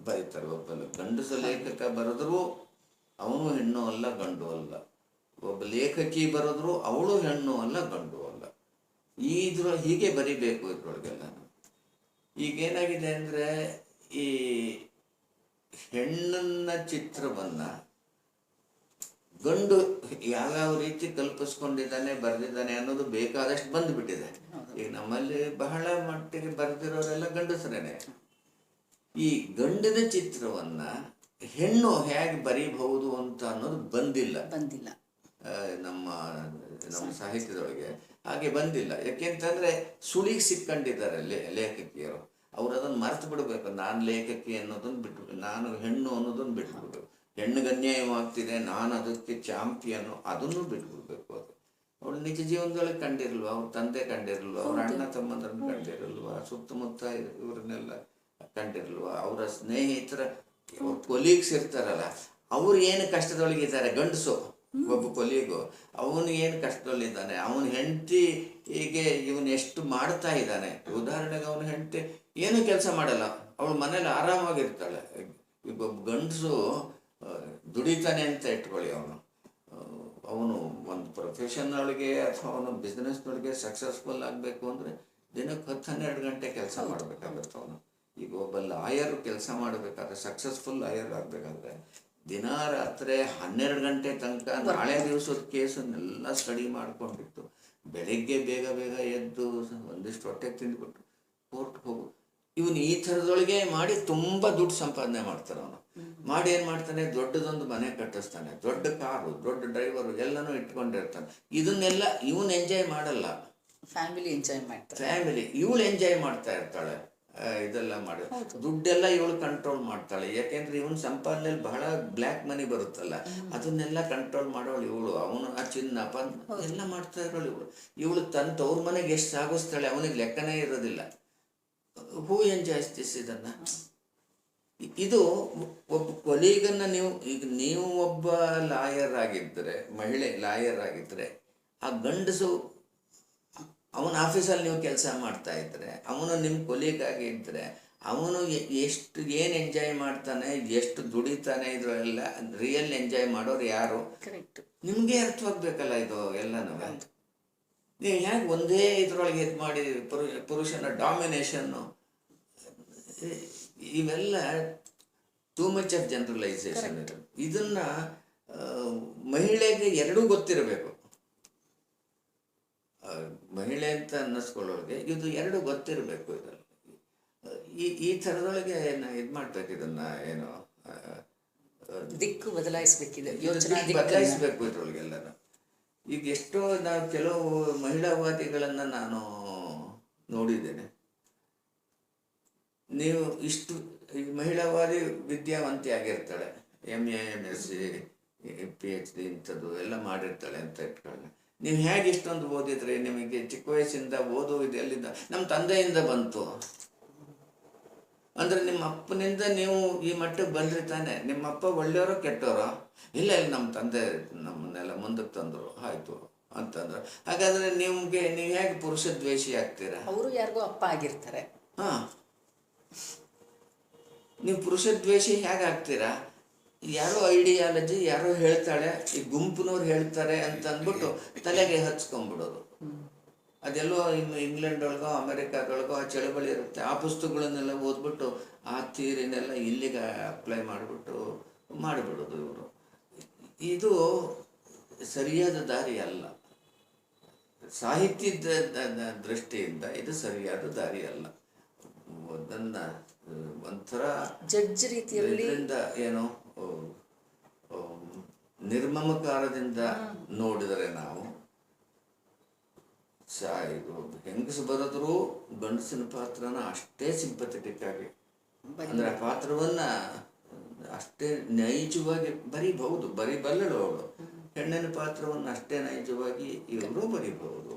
ಬರೀತಾರೆ. ಒಬ್ಬ ಗಂಡಸ ಲೇಖಕ ಬರೆದ್ರು ಅವನು ಹೆಣ್ಣು ಅಲ್ಲ ಗಂಡು ಅಲ್ಲ, ಒಬ್ಬ ಲೇಖಕಿ ಬರೆದ್ರು ಅವಳು ಹೆಣ್ಣು ಅಲ್ಲ ಗಂಡು ಅಲ್ಲ. ಹೀಗೆ ಬರಿಬೇಕು ಇದ್ರೊಳಗೆಲ್ಲ. ಈಗೇನಾಗಿದೆ ಅಂದರೆ, ಈ ಹೆಣ್ಣನ್ನ ಚಿತ್ರವನ್ನು ಗಂಡು ಯಾವ್ಯಾವ ರೀತಿ ಕಲ್ಪಿಸ್ಕೊಂಡಿದ್ದಾನೆ, ಬರೆದಿದ್ದಾನೆ ಅನ್ನೋದು ಬೇಕಾದಷ್ಟು ಬಂದುಬಿಟ್ಟಿದೆ. ಈಗ ನಮ್ಮಲ್ಲಿ ಬಹಳ ಮಟ್ಟಿಗೆ ಬರೆದಿರೋರೆಲ್ಲ ಗಂಡಸರೇನೆ. ಈ ಗಂಡನ ಚಿತ್ರವನ್ನು ಹೆಣ್ಣು ಹೇಗೆ ಬರೀಬಹುದು ಅಂತ ಅನ್ನೋದು ಬಂದಿಲ್ಲ ನಮ್ಮ ಸಾಹಿತ್ಯದೊಳಗೆ. ಹಾಗೆ ಬಂದಿಲ್ಲ. ಯಾಕೆಂತಂದರೆ ಸುಳಿಗೆ ಸಿಕ್ಕೊಂಡಿದ್ದಾರೆ ಲೇಖಕಿಯರು. ಅವ್ರು ಅದನ್ನು ಮರೆತು ಬಿಡಬೇಕು. ನಾನು ಲೇಖಕಿ ಅನ್ನೋದನ್ನು ಬಿಟ್ಬಿಟ್ಟು, ನಾನು ಹೆಣ್ಣು ಅನ್ನೋದನ್ನು ಬಿಟ್ಬಿಡ್ಬೇಕು. ಹೆಣ್ಣಿಗೆ ಅನ್ಯಾಯವಾಗ್ತಿದೆ, ನಾನು ಅದಕ್ಕೆ ಚಾಂಪಿಯನ್ನು, ಅದನ್ನು ಬಿಟ್ಬಿಡ್ಬೇಕು. ಅದು ಅವಳು ನಿಜ ಜೀವನದೊಳಗೆ ಕಂಡಿರಲ್ವ, ಅವ್ರ ತಂದೆ ಕಂಡಿರಲ್ವ, ಅವ್ರ ಅಣ್ಣ ತಮ್ಮಂದ್ರನ್ನು ಕಂಡಿರಲ್ವ, ಸುತ್ತಮುತ್ತ ಇವ್ರನ್ನೆಲ್ಲ ಕಂಡಿರಲ್ವ, ಅವರ ಸ್ನೇಹಿತರ ಕೊಲೀಗ್ಸ್ ಇರ್ತಾರಲ್ಲ, ಅವ್ರು ಏನು ಕಷ್ಟದೊಳಗಿದ್ದಾರೆ. ಗಂಡಸು ಒಬ್ಬ ಕೊಲೀಗು, ಅವನು ಏನು ಕಷ್ಟದಲ್ಲಿದ್ದಾನೆ, ಅವನ ಹೆಂಡತಿ ಹೀಗೆ ಇವನು ಎಷ್ಟು ಮಾಡ್ತಾ ಇದ್ದಾನೆ. ಉದಾಹರಣೆಗೆ ಅವನ ಹೆಂಡತಿ ಏನು ಕೆಲಸ ಮಾಡಲ್ಲ, ಅವಳು ಮನೇಲಿ ಆರಾಮಾಗಿರ್ತಾಳೆ. ಈಗ ಒಬ್ಬ ಗಂಡಸು ದುಡಿತಾನೆ ಅಂತ ಇಟ್ಕೊಳ್ಳಿ, ಅವನು ಒಂದು ಪ್ರೊಫೆಷನ್ನೊಳಗೆ ಅಥವಾ ಅವನು ಬಿಸ್ನೆಸ್ನೊಳಗೆ ಸಕ್ಸಸ್ಫುಲ್ ಆಗಬೇಕು ಅಂದರೆ ದಿನಕ್ಕೆ 10-12 ಗಂಟೆ ಕೆಲಸ ಮಾಡಬೇಕಾಗುತ್ತೆ ಅವನು. ಈಗ ಒಬ್ಬ ಲಾಯರ್ ಕೆಲಸ ಮಾಡಬೇಕಾದ್ರೆ, ಸಕ್ಸಸ್ಫುಲ್ ಲಾಯರ್ ಆಗಬೇಕಾದ್ರೆ ದಿನ ರಾತ್ರಿ 12 ಗಂಟೆ ತನಕ ನಾಳೆ ದಿವಸದ ಕೇಸನ್ನೆಲ್ಲ ಸ್ಟಡಿ ಮಾಡ್ಕೊಂಡಿತ್ತು, ಬೆಳಗ್ಗೆ ಬೇಗ ಬೇಗ ಎದ್ದು ಒಂದಿಷ್ಟು ಹೊಟ್ಟೆಗೆ ತಿಂದ್ಬಿಟ್ಟು ಕೋರ್ಟ್ಗೆ ಹೋಗು. ಇವನು ಈ ಥರದೊಳಗೆ ಮಾಡಿ ತುಂಬ ದುಡ್ಡು ಸಂಪಾದನೆ ಮಾಡ್ತಾನೆ. ಅವನು ಮಾಡಿ ಏನು ಮಾಡ್ತಾನೆ, ದೊಡ್ಡದೊಂದು ಮನೆ ಕಟ್ಟಿಸ್ತಾನೆ, ದೊಡ್ಡ ಕಾರು, ದೊಡ್ಡ ಡ್ರೈವರು ಎಲ್ಲನೂ ಇಟ್ಕೊಂಡಿರ್ತಾನೆ. ಇದನ್ನೆಲ್ಲ ಇವನು ಎಂಜಾಯ್ ಮಾಡಲ್ಲ, ಫ್ಯಾಮಿಲಿ ಎಂಜಾಯ್ ಮಾಡ್ತಾರೆ. ಫ್ಯಾಮಿಲಿ ಇವಳು ಎಂಜಾಯ್ ಮಾಡ್ತಾ ಇರ್ತಾಳೆ. ಇದೆಲ್ಲ ಮಾಡಿ ದುಡ್ಡೆಲ್ಲ ಇವಳು ಕಂಟ್ರೋಲ್ ಮಾಡ್ತಾಳೆ. ಯಾಕೆಂದ್ರೆ ಇವನು ಸಂಪಾದನೆಯಲ್ಲಿ ಬಹಳ ಬ್ಲ್ಯಾಕ್ ಮನಿ ಬರುತ್ತಲ್ಲ, ಅದನ್ನೆಲ್ಲ ಕಂಟ್ರೋಲ್ ಮಾಡೋಳು ಇವಳು. ಅವನು ಆ ಚಿನ್ನ ಎಲ್ಲ ಮಾಡ್ತಾ ಇರೋಳು ಇವಳು ತನ್ನ ತವ್ರ ಮನೆಗೆ ಎಷ್ಟು ಸಾಗಿಸ್ತಾಳೆ ಅವನಿಗೆ ಲೆಕ್ಕನೇ ಇರೋದಿಲ್ಲ. ಹೂ ಎಂಜಾಯ್ಸ್ ದಿಸ್ ಇದನ್ನ. ಇದು ಒಬ್ಬ ಕೊಲೀಗನ್ನ ನೀವು ಒಬ್ಬ ಲಾಯರ್ ಆಗಿದ್ದರೆ, ಮಹಿಳೆ ಲಾಯರ್ ಆಗಿದ್ದರೆ, ಆ ಗಂಡಸು ಅವನ ಆಫೀಸಲ್ಲಿ ನೀವು ಕೆಲಸ ಮಾಡ್ತಾ ಇದ್ದರೆ, ಅವನು ನಿಮ್ಮ ಕೊಲೀಗ್ ಆಗಿ ಇದ್ದರೆ, ಅವನು ಎಷ್ಟು ಏನು ಎಂಜಾಯ್ ಮಾಡ್ತಾನೆ, ಎಷ್ಟು ದುಡಿತಾನೆ, ಇದರೆಲ್ಲ ರಿಯಲ್ ಎಂಜಾಯ್ ಮಾಡೋರು ಯಾರು? ನಿಮಗೆ ಅರ್ಥವಾಗಬೇಕಲ್ಲ ಇದು ಎಲ್ಲನೂ. ನೀವು ಹೇಗೆ ಒಂದೇ ಇದರೊಳಗೆ ಇದು ಮಾಡಿ ಪುರುಷನ ಡಾಮಿನೇಷನ್ನು, ಇವೆಲ್ಲ ಟೂ ಮಚ್ ಆಫ್ ಜನರಲೈಸೇಷನ್. ಇದನ್ನ ಮಹಿಳೆಗೆ ಎರಡೂ ಗೊತ್ತಿರಬೇಕು. ಮಹಿಳೆ ಅಂತ ಅನ್ನಿಸ್ಕೊಳ್ಳೋರಿಗೆ ಇದು ಎರಡು ಗೊತ್ತಿರಬೇಕು. ಇದರಲ್ಲಿ ಈ ಥರದೊಳಗೆ ಇದು ಮಾಡ್ಬೇಕು, ಇದನ್ನ ಏನು ದಿಕ್ಕು ಬದಲಾಯಿಸ್ಬೇಕಿದೆ, ಬದಲಾಯಿಸ್ಬೇಕು ಇದ್ರೊಳಗೆಲ್ಲನೂ. ಈಗ ಎಷ್ಟೋ ನಾವು ಕೆಲವು ಮಹಿಳಾವಾದಿಗಳನ್ನು ನಾನು ನೋಡಿದ್ದೇನೆ. ನೀವು ಇಷ್ಟು ಮಹಿಳಾವಾದಿ ವಿದ್ಯಾವಂತಿ ಆಗಿರ್ತಾಳೆ, MA MSc PhD ಇಂಥದ್ದು ಎಲ್ಲ ಮಾಡಿರ್ತಾಳೆ ಅಂತ ಇಟ್ಕೊಳ್ಳಿ. ನೀವು ಹೇಗೆ ಇಷ್ಟೊಂದು ಓದಿದ್ರಿ? ನಿಮಗೆ ಚಿಕ್ಕ ವಯಸ್ಸಿಂದ ಓದೋ ಇದು ಎಲ್ಲಿಂದ? ನಮ್ಮ ತಂದೆಯಿಂದ ಬಂತು ಅಂದರೆ ನಿಮ್ಮ ಅಪ್ಪನಿಂದ ನೀವು ಈ ಮಟ್ಟಕ್ಕೆ ಬಂದ್ರಿ ತಾನೆ. ನಿಮ್ಮ ಅಪ್ಪ ಒಳ್ಳೆಯವರೋ ಕೆಟ್ಟವರೋ? ಇಲ್ಲ ಇಲ್ಲ, ನಮ್ಮ ತಂದೆ ನಮ್ಮನ್ನೆಲ್ಲ ಮುಂದಕ್ಕೆ ತಂದರು ಆಯಿತು ಅಂತಂದ್ರೆ, ಹಾಗಾದರೆ ನೀವು ಹೇಗೆ ಪುರುಷ ದ್ವೇಷಿ ಆಗ್ತೀರಾ? ಅವರು ಯಾರಿಗೂ ಅಪ್ಪ ಆಗಿರ್ತಾರೆ. ಹಾಂ, ನೀವು ಪುರುಷ ದ್ವೇಷಿ ಹೇಗೆ ಆಗ್ತೀರಾ? ಯಾರೋ ಐಡಿಯಾಲಜಿ ಯಾರೋ ಹೇಳ್ತಾಳೆ, ಈ ಗುಂಪಿನವ್ರು ಹೇಳ್ತಾರೆ ಅಂತ ಅಂದ್ಬಿಟ್ಟು ತಲೆಗೆ ಹಚ್ಕೊಂಡ್ಬಿಡೋದು. ಅದೆಲ್ಲೋ ಇನ್ನು ಇಂಗ್ಲೆಂಡ್ ಒಳಗೋ ಅಮೆರಿಕಾದೊಳಗೋ ಆ ಚಳವಳಿ ಇರುತ್ತೆ, ಆ ಪುಸ್ತಕಗಳನ್ನೆಲ್ಲ ಓದ್ಬಿಟ್ಟು ಆ ಥಿಯರಿನೆಲ್ಲ ಇಲ್ಲಿಗೆ ಅಪ್ಲೈ ಮಾಡಿಬಿಟ್ಟು ಮಾಡಿಬಿಡೋದು ಇವರು. ಇದು ಸರಿಯಾದ ದಾರಿ ಅಲ್ಲ. ಸಾಹಿತ್ಯದ ದೃಷ್ಟಿಯಿಂದ ಇದು ಸರಿಯಾದ ದಾರಿ ಅಲ್ಲ. ಅದನ್ನು ಒಂಥರ ಜಡ್ಜ್ ರೀತಿಯಲ್ಲಿ ಏನೋ ನಿರ್ಮಮಕಾರದಿಂದ ನೋಡಿದರೆ ನಾವು ಇದು ಹೆಂಗಸು ಬರೆದ್ರು ಗಂಡಸಿನ ಪಾತ್ರನ ಅಷ್ಟೇ ಸಿಂಪಥೆಟಿಕ್ ಆಗಿ, ಅಂದ್ರೆ ಆ ಪಾತ್ರವನ್ನ ಅಷ್ಟೇ ನೈಜವಾಗಿ ಬರೀಬಹುದು. ಬರೀಬಲ್ಲಳು ಅವಳು. ಹೆಣ್ಣಿನ ಪಾತ್ರವನ್ನು ಅಷ್ಟೇ ನೈಜವಾಗಿ ಇವರು ಬರೀಬಹುದು,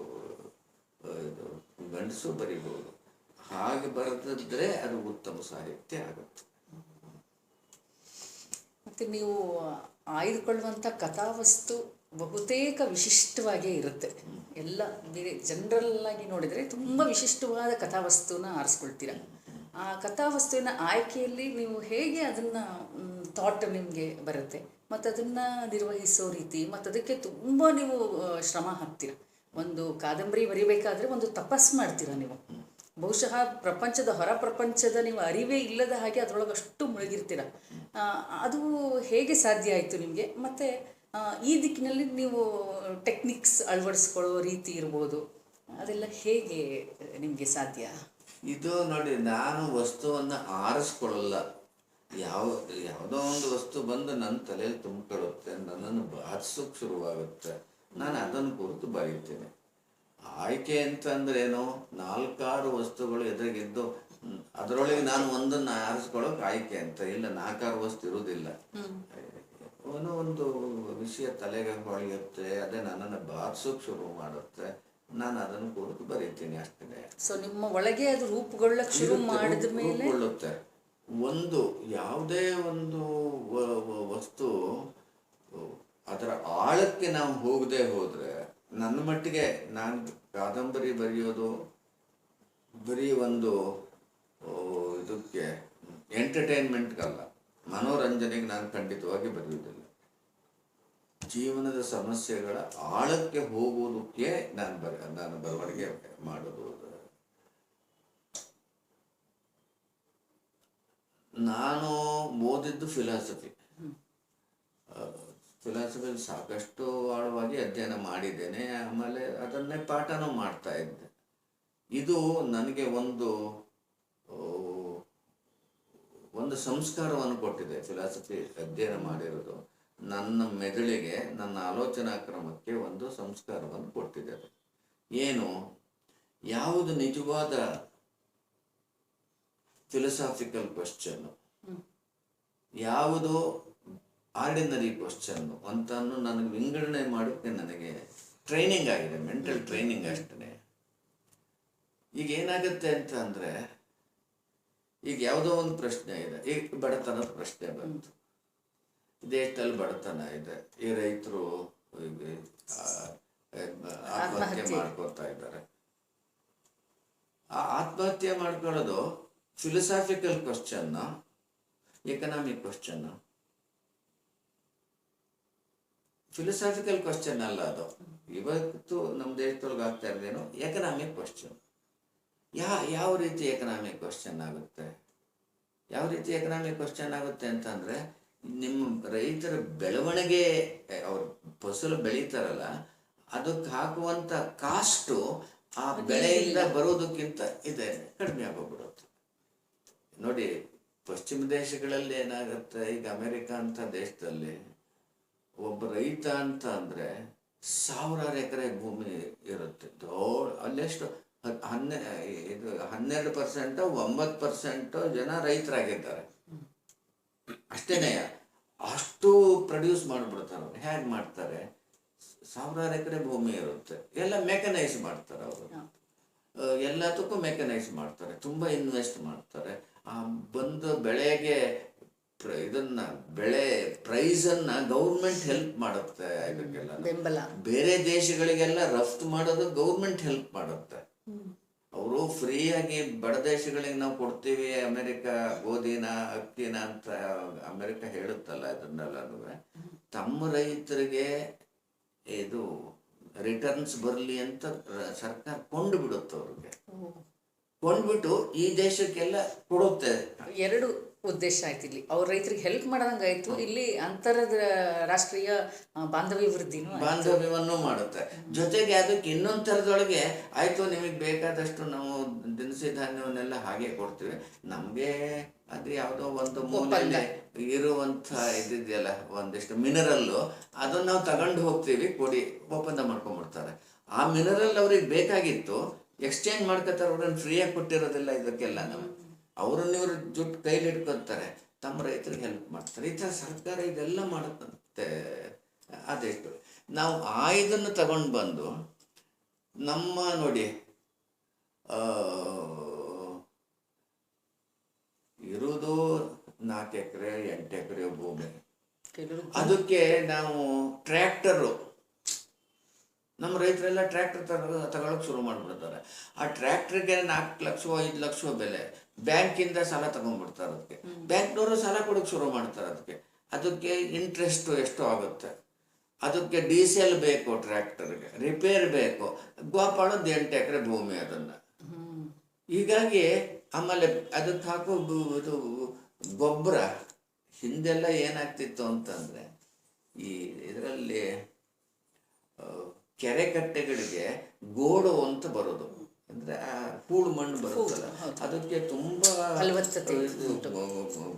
ಇದು ಗಂಡಸು ಬರೀಬಹುದು. ಹಾಗೆ ಬರೆದಿದ್ರೆ ಅದು ಉತ್ತಮ ಸಾಹಿತ್ಯ ಆಗುತ್ತೆ. ಮತ್ತು ನೀವು ಆಯ್ದುಕೊಳ್ಳುವಂಥ ಕಥಾವಸ್ತು ಬಹುತೇಕ ವಿಶಿಷ್ಟವಾಗೇ ಇರುತ್ತೆ. ಎಲ್ಲ ಬೇರೆ ಜನರಲ್ಲಾಗಿ ನೋಡಿದರೆ ತುಂಬ ವಿಶಿಷ್ಟವಾದ ಕಥಾವಸ್ತುನ ಆರಿಸ್ಕೊಳ್ತೀರ. ಆ ಕಥಾವಸ್ತುವಿನ ಆಯ್ಕೆಯಲ್ಲಿ ನೀವು ಹೇಗೆ ಅದನ್ನು ಥಾಟ್ ನಿಮಗೆ ಬರುತ್ತೆ ಮತ್ತು ಅದನ್ನು ನಿರ್ವಹಿಸೋ ರೀತಿ ಮತ್ತು ಅದಕ್ಕೆ ತುಂಬ ನೀವು ಶ್ರಮ ಹಾಕ್ತೀರ. ಒಂದು ಕಾದಂಬರಿ ಬರೀಬೇಕಾದ್ರೆ ಒಂದು ತಪಸ್ಸು ಮಾಡ್ತೀರ ನೀವು. ಬಹುಶಃ ಪ್ರಪಂಚದ ಹೊರ ಪ್ರಪಂಚದ ನೀವು ಅರಿವೇ ಇಲ್ಲದ ಹಾಗೆ ಅದರೊಳಗೆ ಅಷ್ಟು ಮುಳುಗಿರ್ತೀರ. ಅದು ಹೇಗೆ ಸಾಧ್ಯ ಆಯಿತು ನಿಮಗೆ? ಮತ್ತು ಈ ದಿಕ್ಕಿನಲ್ಲಿ ನೀವು ಟೆಕ್ನಿಕ್ಸ್ ಅಳವಡಿಸ್ಕೊಳ್ಳೋ ರೀತಿ ಇರ್ಬೋದು, ಅದೆಲ್ಲ ಹೇಗೆ ನಿಮಗೆ ಸಾಧ್ಯ? ಇದು ನೋಡಿ, ನಾನು ವಸ್ತುವನ್ನು ಆರಿಸ್ಕೊಳ್ಳಲ್ಲ. ಯಾವುದೋ ಒಂದು ವಸ್ತು ಬಂದು ನನ್ನ ತಲೆಯಲ್ಲಿ ತುಂಬಿಕೊಳ್ಳುತ್ತೆ, ನನ್ನನ್ನು ಬಾಧಿಸೋಕೆ ಶುರುವಾಗುತ್ತೆ, ನಾನು ಅದನ್ನು ಕುರಿತು ಬರೀತೇನೆ. ಆಯ್ಕೆ ಅಂತಂದ್ರೆ ಏನು, 4-6 ವಸ್ತುಗಳು ಎದುರಿಗಿದ್ದು ಅದರೊಳಗೆ ನಾನು ಒಂದನ್ನು ಆರಿಸ್ಕೊಳ್ಳೋಕೆ ಆಯ್ಕೆ ಅಂತ ಇಲ್ಲ. 4-6 ವಸ್ತು ಇರುವುದಿಲ್ಲ. ಒಂದು ವಿಷಯ ತಲೆಗೆ ಹೊಳೆಯುತ್ತೆ, ಅದೇ ನನ್ನನ್ನು ಬಾಧಿಸೋಕೆ ಶುರು ಮಾಡುತ್ತೆ, ನಾನು ಅದನ್ನು ಕುರಿತು ಬರೀತೀನಿ ಅಷ್ಟೇ. ಸೊ ನಿಮ್ಮ ಒಳಗೆ ಅದು ರೂಪುಗೊಳ್ಳಕ್ಕೆ ಶುರು ಮಾಡಿದ ಮೇಲೆ ರೂಪುಗೊಳ್ಳುತ್ತೆ. ಒಂದು ಯಾವುದೇ ಒಂದು ವಸ್ತು ಅದರ ಆಳಕ್ಕೆ ನಾವು ಹೋಗದೆ ಹೋದರೆ, ನನ್ನ ಮಟ್ಟಿಗೆ ನಾನು ಕಾದಂಬರಿ ಬರೆಯೋದು ಬರೀ ಒಂದು ಇದಕ್ಕೆ ಎಂಟರ್ಟೈನ್ಮೆಂಟ್ಗಲ್ಲ, ಮನೋರಂಜನೆಗೆ ನಾನು ಖಂಡಿತವಾಗಿ ಬರೆಯುವುದಿಲ್ಲ. ಜೀವನದ ಸಮಸ್ಯೆಗಳ ಆಳಕ್ಕೆ ಹೋಗುವುದಕ್ಕೆ ನಾನು ಬರವಣಿಗೆ ಮಾಡೋದು. ನಾನು ಓದಿದ್ದು ಫಿಲಾಸಫಿಯಲ್ಲಿ ಸಾಕಷ್ಟು ಆಳವಾಗಿ ಅಧ್ಯಯನ ಮಾಡಿದ್ದೇನೆ. ಆಮೇಲೆ ಅದನ್ನೇ ಪಾಠನೂ ಮಾಡ್ತಾ ಇದ್ದೆ. ಇದು ನನಗೆ ಒಂದು ಸಂಸ್ಕಾರವನ್ನು ಕೊಟ್ಟಿದೆ. ಫಿಲಾಸಫಿ ಅಧ್ಯಯನ ಮಾಡಿರೋದು ನನ್ನ ಮೆದುಳಿಗೆ, ನನ್ನ ಆಲೋಚನಾ ಕ್ರಮಕ್ಕೆ ಒಂದು ಸಂಸ್ಕಾರವನ್ನು ಕೊಟ್ಟಿದೆ. ಏನು, ಯಾವುದು ನಿಜವಾದ ಫಿಲಸಾಫಿಕಲ್ ಕ್ವಶನ್ನು, ಯಾವುದು ಆರ್ಡಿನರಿ ಕ್ವಶನ್ನು ಅಂತನ್ನು ನನಗೆ ವಿಂಗಡಣೆ ಮಾಡೋಕ್ಕೆ ನನಗೆ ಟ್ರೈನಿಂಗ್ ಆಗಿದೆ, ಮೆಂಟಲ್ ಟ್ರೈನಿಂಗ್ ಅಷ್ಟೇ. ಈಗ ಏನಾಗುತ್ತೆ ಅಂತ ಅಂದರೆ, ಈಗ ಯಾವುದೋ ಒಂದು ಪ್ರಶ್ನೆ ಇದೆ. ಈಗ ಬಡತನದ ಪ್ರಶ್ನೆ ಬಂತು. ದೇಶದಲ್ಲಿ ಬಡತನ ಇದೆ, ಈ ರೈತರು ಆತ್ಮಹತ್ಯೆ ಮಾಡ್ಕೊತಾ ಇದ್ದಾರೆ. ಆ ಆತ್ಮಹತ್ಯೆ ಮಾಡ್ಕೊಳ್ಳೋದು ಫಿಲಸಾಫಿಕಲ್ ಕ್ವಶನ್ನ, ಎಕನಾಮಿಕ್ ಕ್ವಶನ್ನ? ಫಿಲಸಾಫಿಕಲ್ ಕ್ವಶನ್ ಅಲ್ಲ ಅದು. ಇವತ್ತು ನಮ್ಮ ದೇಶದೊಳಗೆ ಆಗ್ತಾ ಇರೋದೇನು ಎಕನಾಮಿಕ್ ಕ್ವಶನ್. ಯಾವ ರೀತಿ ಎಕನಾಮಿಕ್ ಕ್ವಶನ್ ಆಗುತ್ತೆ? ಯಾವ ರೀತಿ ಎಕನಾಮಿಕ್ ಕ್ವಶನ್ ಆಗುತ್ತೆ ಅಂತಂದರೆ, ನಿಮ್ಮ ರೈತರ ಬೆಳವಣಿಗೆ, ಅವ್ರು ಫಸಲು ಬೆಳೀತಾರಲ್ಲ, ಅದಕ್ಕೆ ಹಾಕುವಂಥ ಕಾಸ್ಟು ಆ ಬೆಳೆಯಿಂದ ಬರೋದಕ್ಕಿಂತ ಇದೆ ಕಡಿಮೆ ಆಗೋಗ್ಬಿಡುತ್ತೆ. ನೋಡಿ, ಪಶ್ಚಿಮ ದೇಶಗಳಲ್ಲಿ ಏನಾಗುತ್ತೆ, ಈಗ ಅಮೆರಿಕ ಅಂತ ದೇಶದಲ್ಲಿ ಒಬ್ಬ ರೈತ ಅಂತ ಅಂದರೆ 1000 ಎಕರೆ ಭೂಮಿ ಇರುತ್ತೆ. ಅಲ್ಲೆಷ್ಟು 12% 9% ಜನ ರೈತರಾಗಿದ್ದಾರೆ. ಅಷ್ಟೇನೆ, ಅಷ್ಟು ಪ್ರೊಡ್ಯೂಸ್ ಮಾಡಿಬಿಡ್ತಾರೆ ಅವ್ರು. ಹೇಗೆ ಮಾಡ್ತಾರೆ? 1000 ಎಕರೆ ಭೂಮಿ ಇರುತ್ತೆ, ಎಲ್ಲ ಮೆಕನೈಸ್ ಮಾಡ್ತಾರೆ ಅವರು. ಎಲ್ಲದಕ್ಕೂ ಮೆಕನೈಸ್ ಮಾಡ್ತಾರೆ, ತುಂಬ ಇನ್ವೆಸ್ಟ್ ಮಾಡ್ತಾರೆ. ಆ ಬಂದ ಬೆಳೆಗೆ ಬೆಳೆ ಪ್ರೈಸನ್ನು ಗೌರ್ಮೆಂಟ್ ಹೆಲ್ಪ್ ಮಾಡುತ್ತೆ. ಇದಕ್ಕೆಲ್ಲ ಬೆಂಬಲ ಬೇರೆ ದೇಶಗಳಿಗೆಲ್ಲ ರಫ್ತು ಮಾಡೋದು ಗೌರ್ಮೆಂಟ್ ಹೆಲ್ಪ್ ಮಾಡುತ್ತೆ. ಅವರು ಫ್ರೀಯಾಗಿ ಬಡ ದೇಶಗಳಿಗೆ ನಾವು ಕೊಡ್ತೀವಿ ಅಮೆರಿಕ ಗೋಧಿನ ಅಕ್ಕಿನ ಅಂತ ಅಮೆರಿಕ ಹೇಳುತ್ತಲ್ಲ, ಅದನ್ನೆಲ್ಲನೂ ತಮ್ಮ ರೈತರಿಗೆ ಇದು ರಿಟರ್ನ್ಸ್ ಬರಲಿ ಅಂತ ಸರ್ಕಾರ ಕೊಂಡು ಬಿಡುತ್ತೆ. ಅವ್ರಿಗೆ ಕೊಂಡ್ಬಿಟ್ಟು ಈ ದೇಶಕ್ಕೆಲ್ಲ ಕೊಡುತ್ತೆ. ಎರಡು ಉದ್ದೇಶ ಆಯ್ತು ಇಲ್ಲಿ. ಅವ್ರ ರೈತರಿಗೆ ಹೆಲ್ಪ್ ಮಾಡೋದಂಗೆ ಆಯ್ತು, ಇಲ್ಲಿ ರಾಷ್ಟ್ರೀಯ ಬಾಂಧವ್ಯವನ್ನು ಮಾಡುತ್ತೆ. ಜೊತೆಗೆ ಅದಕ್ಕೆ ಇನ್ನೊಂದು ಥರದೊಳಗೆ ಆಯಿತು, ನಿಮಗೆ ಬೇಕಾದಷ್ಟು ನಾವು ದಿನಸಿ ಧಾನ್ಯವನ್ನೆಲ್ಲ ಹಾಗೆ ಕೊಡ್ತೀವಿ, ನಮಗೆ ಅದು ಯಾವುದೋ ಒಂದು ಮೂಲೆಯಲ್ಲಿ ಇರುವಂಥ ಇದಿದೆಯಲ್ಲ ಒಂದಿಷ್ಟು ಮಿನರಲ್ಲು, ಅದನ್ನು ನಾವು ತಗೊಂಡು ಹೋಗ್ತೀವಿ, ಕೊಡಿ, ಒಪ್ಪಂದ ಮಾಡ್ಕೊಂಡ್ಬಿಡ್ತಾರೆ. ಆ ಮಿನರಲ್ ಅವ್ರಿಗೆ ಬೇಕಾಗಿತ್ತು, ಎಕ್ಸ್ಚೇಂಜ್ ಮಾಡ್ಕೊತಾರೆ, ಅವ್ರನ್ನ ಫ್ರೀಯಾಗಿ ಕೊಟ್ಟಿರೋದಿಲ್ಲ. ಇದಕ್ಕೆಲ್ಲ ನಾವು ಅವ್ರನ್ನ ಇವರು ಜುಟ್ಟು ಕೈಲಿ ಹಿಡ್ಕೊತಾರೆ, ತಮ್ಮ ರೈತರಿಗೆ ಹೆಲ್ಪ್ ಮಾಡ್ತಾರೆ. ಈ ಥರ ಸರ್ಕಾರ ಇದೆಲ್ಲ ಮಾಡುತ್ತಂತೆ ಅದೆಷ್ಟು. ನಾವು ಇದನ್ನು ತಗೊಂಡು ಬಂದು ನಮ್ಮ ನೋಡಿ ಇರುವುದು 4 ಎಕರೆ 8 ಎಕರೆ ಭೂಮಿ, ಅದಕ್ಕೆ ನಾವು ಟ್ರ್ಯಾಕ್ಟರು, ನಮ್ಮ ರೈತರೆಲ್ಲ ಟ್ರ್ಯಾಕ್ಟರ್ ತಗೊಳಕ್ಕೆ ಶುರು ಮಾಡಿಬಿಡ್ತಾರೆ. ಆ ಟ್ರ್ಯಾಕ್ಟ್ರಿಗೆ 4 ಲಕ್ಷ 5 ಲಕ್ಷ ಬೆಲೆ, ಬ್ಯಾಂಕಿಂದ ಸಾಲ ತಗೊಂಡ್ಬಿಡ್ತಾರೆ. ಅದಕ್ಕೆ ಬ್ಯಾಂಕ್ನವರು ಸಾಲ ಕೊಡೋಕ್ಕೆ ಶುರು ಮಾಡ್ತಾರೆ. ಅದಕ್ಕೆ ಇಂಟ್ರೆಸ್ಟು ಎಷ್ಟೋ ಆಗುತ್ತೆ. ಅದಕ್ಕೆ ಡೀಸೆಲ್ ಬೇಕು, ಟ್ರ್ಯಾಕ್ಟರ್ಗೆ ರಿಪೇರ್ ಬೇಕು, ಗೋಪಾಳೋದು 8 ಎಕರೆ ಭೂಮಿ ಅದನ್ನು. ಹೀಗಾಗಿ ಆಮೇಲೆ ಅದಕ್ಕೆ ಹಾಕೋ ಇದು ಗೊಬ್ಬರ, ಹಿಂದೆಲ್ಲ ಏನಾಗ್ತಿತ್ತು ಅಂತಂದರೆ, ಈ ಇದರಲ್ಲಿ ಕೆರೆ ಕಟ್ಟೆಗಳಿಗೆ ಗೋಡು ಅಂತ ಬರೋದು, ಅಂದರೆ ಆ ಹೂಳು ಮಣ್ಣು ಬರುತ್ತಲ್ಲ, ಅದಕ್ಕೆ ತುಂಬ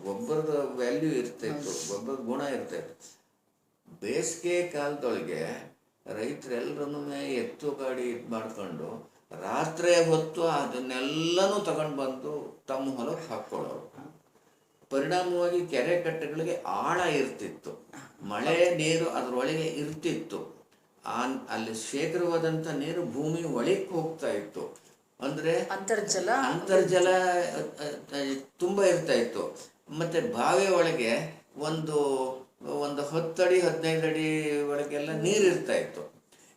ಗೊಬ್ಬರದ ವ್ಯಾಲ್ಯೂ ಇರ್ತಾಯಿತ್ತು, ಗೊಬ್ಬರದ ಗುಣ ಇರ್ತಾಯಿತ್ತು. ಬೇಸಿಗೆ ಕಾಲದೊಳಗೆ ರೈತರೆಲ್ಲರೂ ಎತ್ತು ಗಾಡಿ ಇದು ಮಾಡಿಕೊಂಡು ರಾತ್ರಿ ಹೊತ್ತು ಅದನ್ನೆಲ್ಲನೂ ತಗೊಂಡು ಬಂದು ತಮ್ಮ ಹೊಲಕ್ಕೆ ಹಾಕ್ಕೊಳ್ಳೋರು. ಪರಿಣಾಮವಾಗಿ ಕೆರೆ ಕಟ್ಟೆಗಳಿಗೆ ಆಳ ಇರ್ತಿತ್ತು, ಮಳೆ ನೀರು ಅದರೊಳಗೆ ಇರ್ತಿತ್ತು. ಅಲ್ಲಿ ಶೇಖರವಾದಂಥ ನೀರು ಭೂಮಿ ಒಳಗೆ ಹೋಗ್ತಾ ಇತ್ತು. ಅಂದರೆ ಅಂತರ್ಜಲ ತುಂಬ ಇರ್ತಾ ಇತ್ತು. ಮತ್ತು ಬಾವಿ ಒಳಗೆ ಒಂದು 10 ಅಡಿ 15 ಅಡಿ ಒಳಗೆಲ್ಲ ನೀರು ಇರ್ತಾ ಇತ್ತು.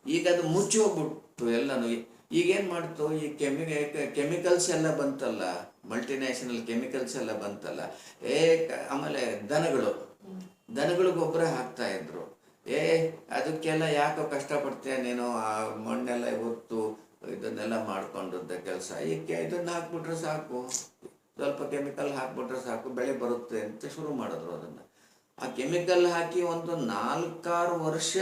ಈಗ ಅದು ಮುಚ್ಚಿ ಹೋಗ್ಬಿಟ್ಟು ಎಲ್ಲನೂ. ಈಗೇನು ಮಾಡ್ತು, ಈ ಕೆಮಿಕಲ್ಸ್ ಎಲ್ಲ ಬಂತಲ್ಲ, ಮಲ್ಟಿನ್ಯಾಷನಲ್ ಕೆಮಿಕಲ್ಸ್ ಎಲ್ಲ ಬಂತಲ್ಲ, ಆಮೇಲೆ ದನಗಳು ಗೊಬ್ಬರ ಹಾಕ್ತಾ ಇದ್ರು. ಅದಕ್ಕೆಲ್ಲ ಯಾಕೋ ಕಷ್ಟಪಡ್ತೀಯ ನೀನು, ಆ ಮಣ್ಣೆಲ್ಲ ಇವತ್ತು ಇದನ್ನೆಲ್ಲ ಮಾಡ್ಕೊಂಡದ್ದ ಕೆಲಸ, ಇದನ್ನ ಹಾಕ್ಬಿಟ್ರೆ ಸಾಕು, ಸ್ವಲ್ಪ ಕೆಮಿಕಲ್ ಹಾಕ್ಬಿಟ್ರೆ ಸಾಕು, ಬೆಳೆ ಬರುತ್ತೆ ಅಂತ ಶುರು ಮಾಡಿದ್ರು. ಅದನ್ನು ಆ ಕೆಮಿಕಲ್ ಹಾಕಿ ಒಂದು 4-6 ವರ್ಷ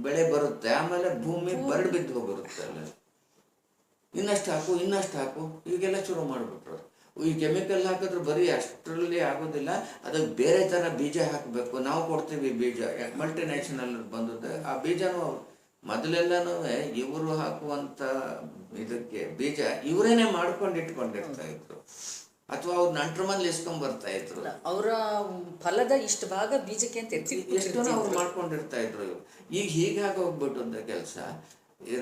ಬೆಳೆ ಬರುತ್ತೆ, ಆಮೇಲೆ ಭೂಮಿ ಬರಡು ಬಿದ್ದು ಹೋಗಿರುತ್ತೆ. ಅಲ್ಲ, ಇನ್ನಷ್ಟು ಹಾಕು ಈಗೆಲ್ಲ ಶುರು ಮಾಡಿಬಿಟ್ರು. ಈ ಕೆಮಿಕಲ್ ಹಾಕಿದ್ರೆ ಬರೀ ಅಷ್ಟರಲ್ಲಿ ಆಗೋದಿಲ್ಲ, ಅದಕ್ಕೆ ಬೇರೆ ಥರ ಬೀಜ ಹಾಕಬೇಕು, ನಾವು ಕೊಡ್ತೀವಿ ಬೀಜ. ಮಲ್ಟಿನ್ಯಾಷನಲ್ ಬಂದದ್ದು ಆ ಬೀಜನೂ ಮೊದಲೆಲ್ಲನೂ ಇವರು ಹಾಕುವಂಥ ಇದಕ್ಕೆ ಬೀಜ ಇವರೇನೆ ಮಾಡ್ಕೊಂಡು ಇಟ್ಕೊಂಡಿರ್ತಾ ಇದ್ರು, ಅಥವಾ ಅವ್ರು ನಂಟ್ರ ಮನೇಲಿ ಇಸ್ಕೊಂಡ್ಬರ್ತಾ ಇದ್ರು. ಅವರ ಫಲದ ಇಷ್ಟು ಭಾಗ ಬೀಜಕ್ಕೆ ಅಂತ ಎಷ್ಟೋ ಅವ್ರು ಮಾಡ್ಕೊಂಡಿರ್ತಾ ಇದ್ರು. ಈಗ ಹೀಗಾಗಿ ಹೋಗ್ಬಿಟ್ಟಂತ ಕೆಲಸ.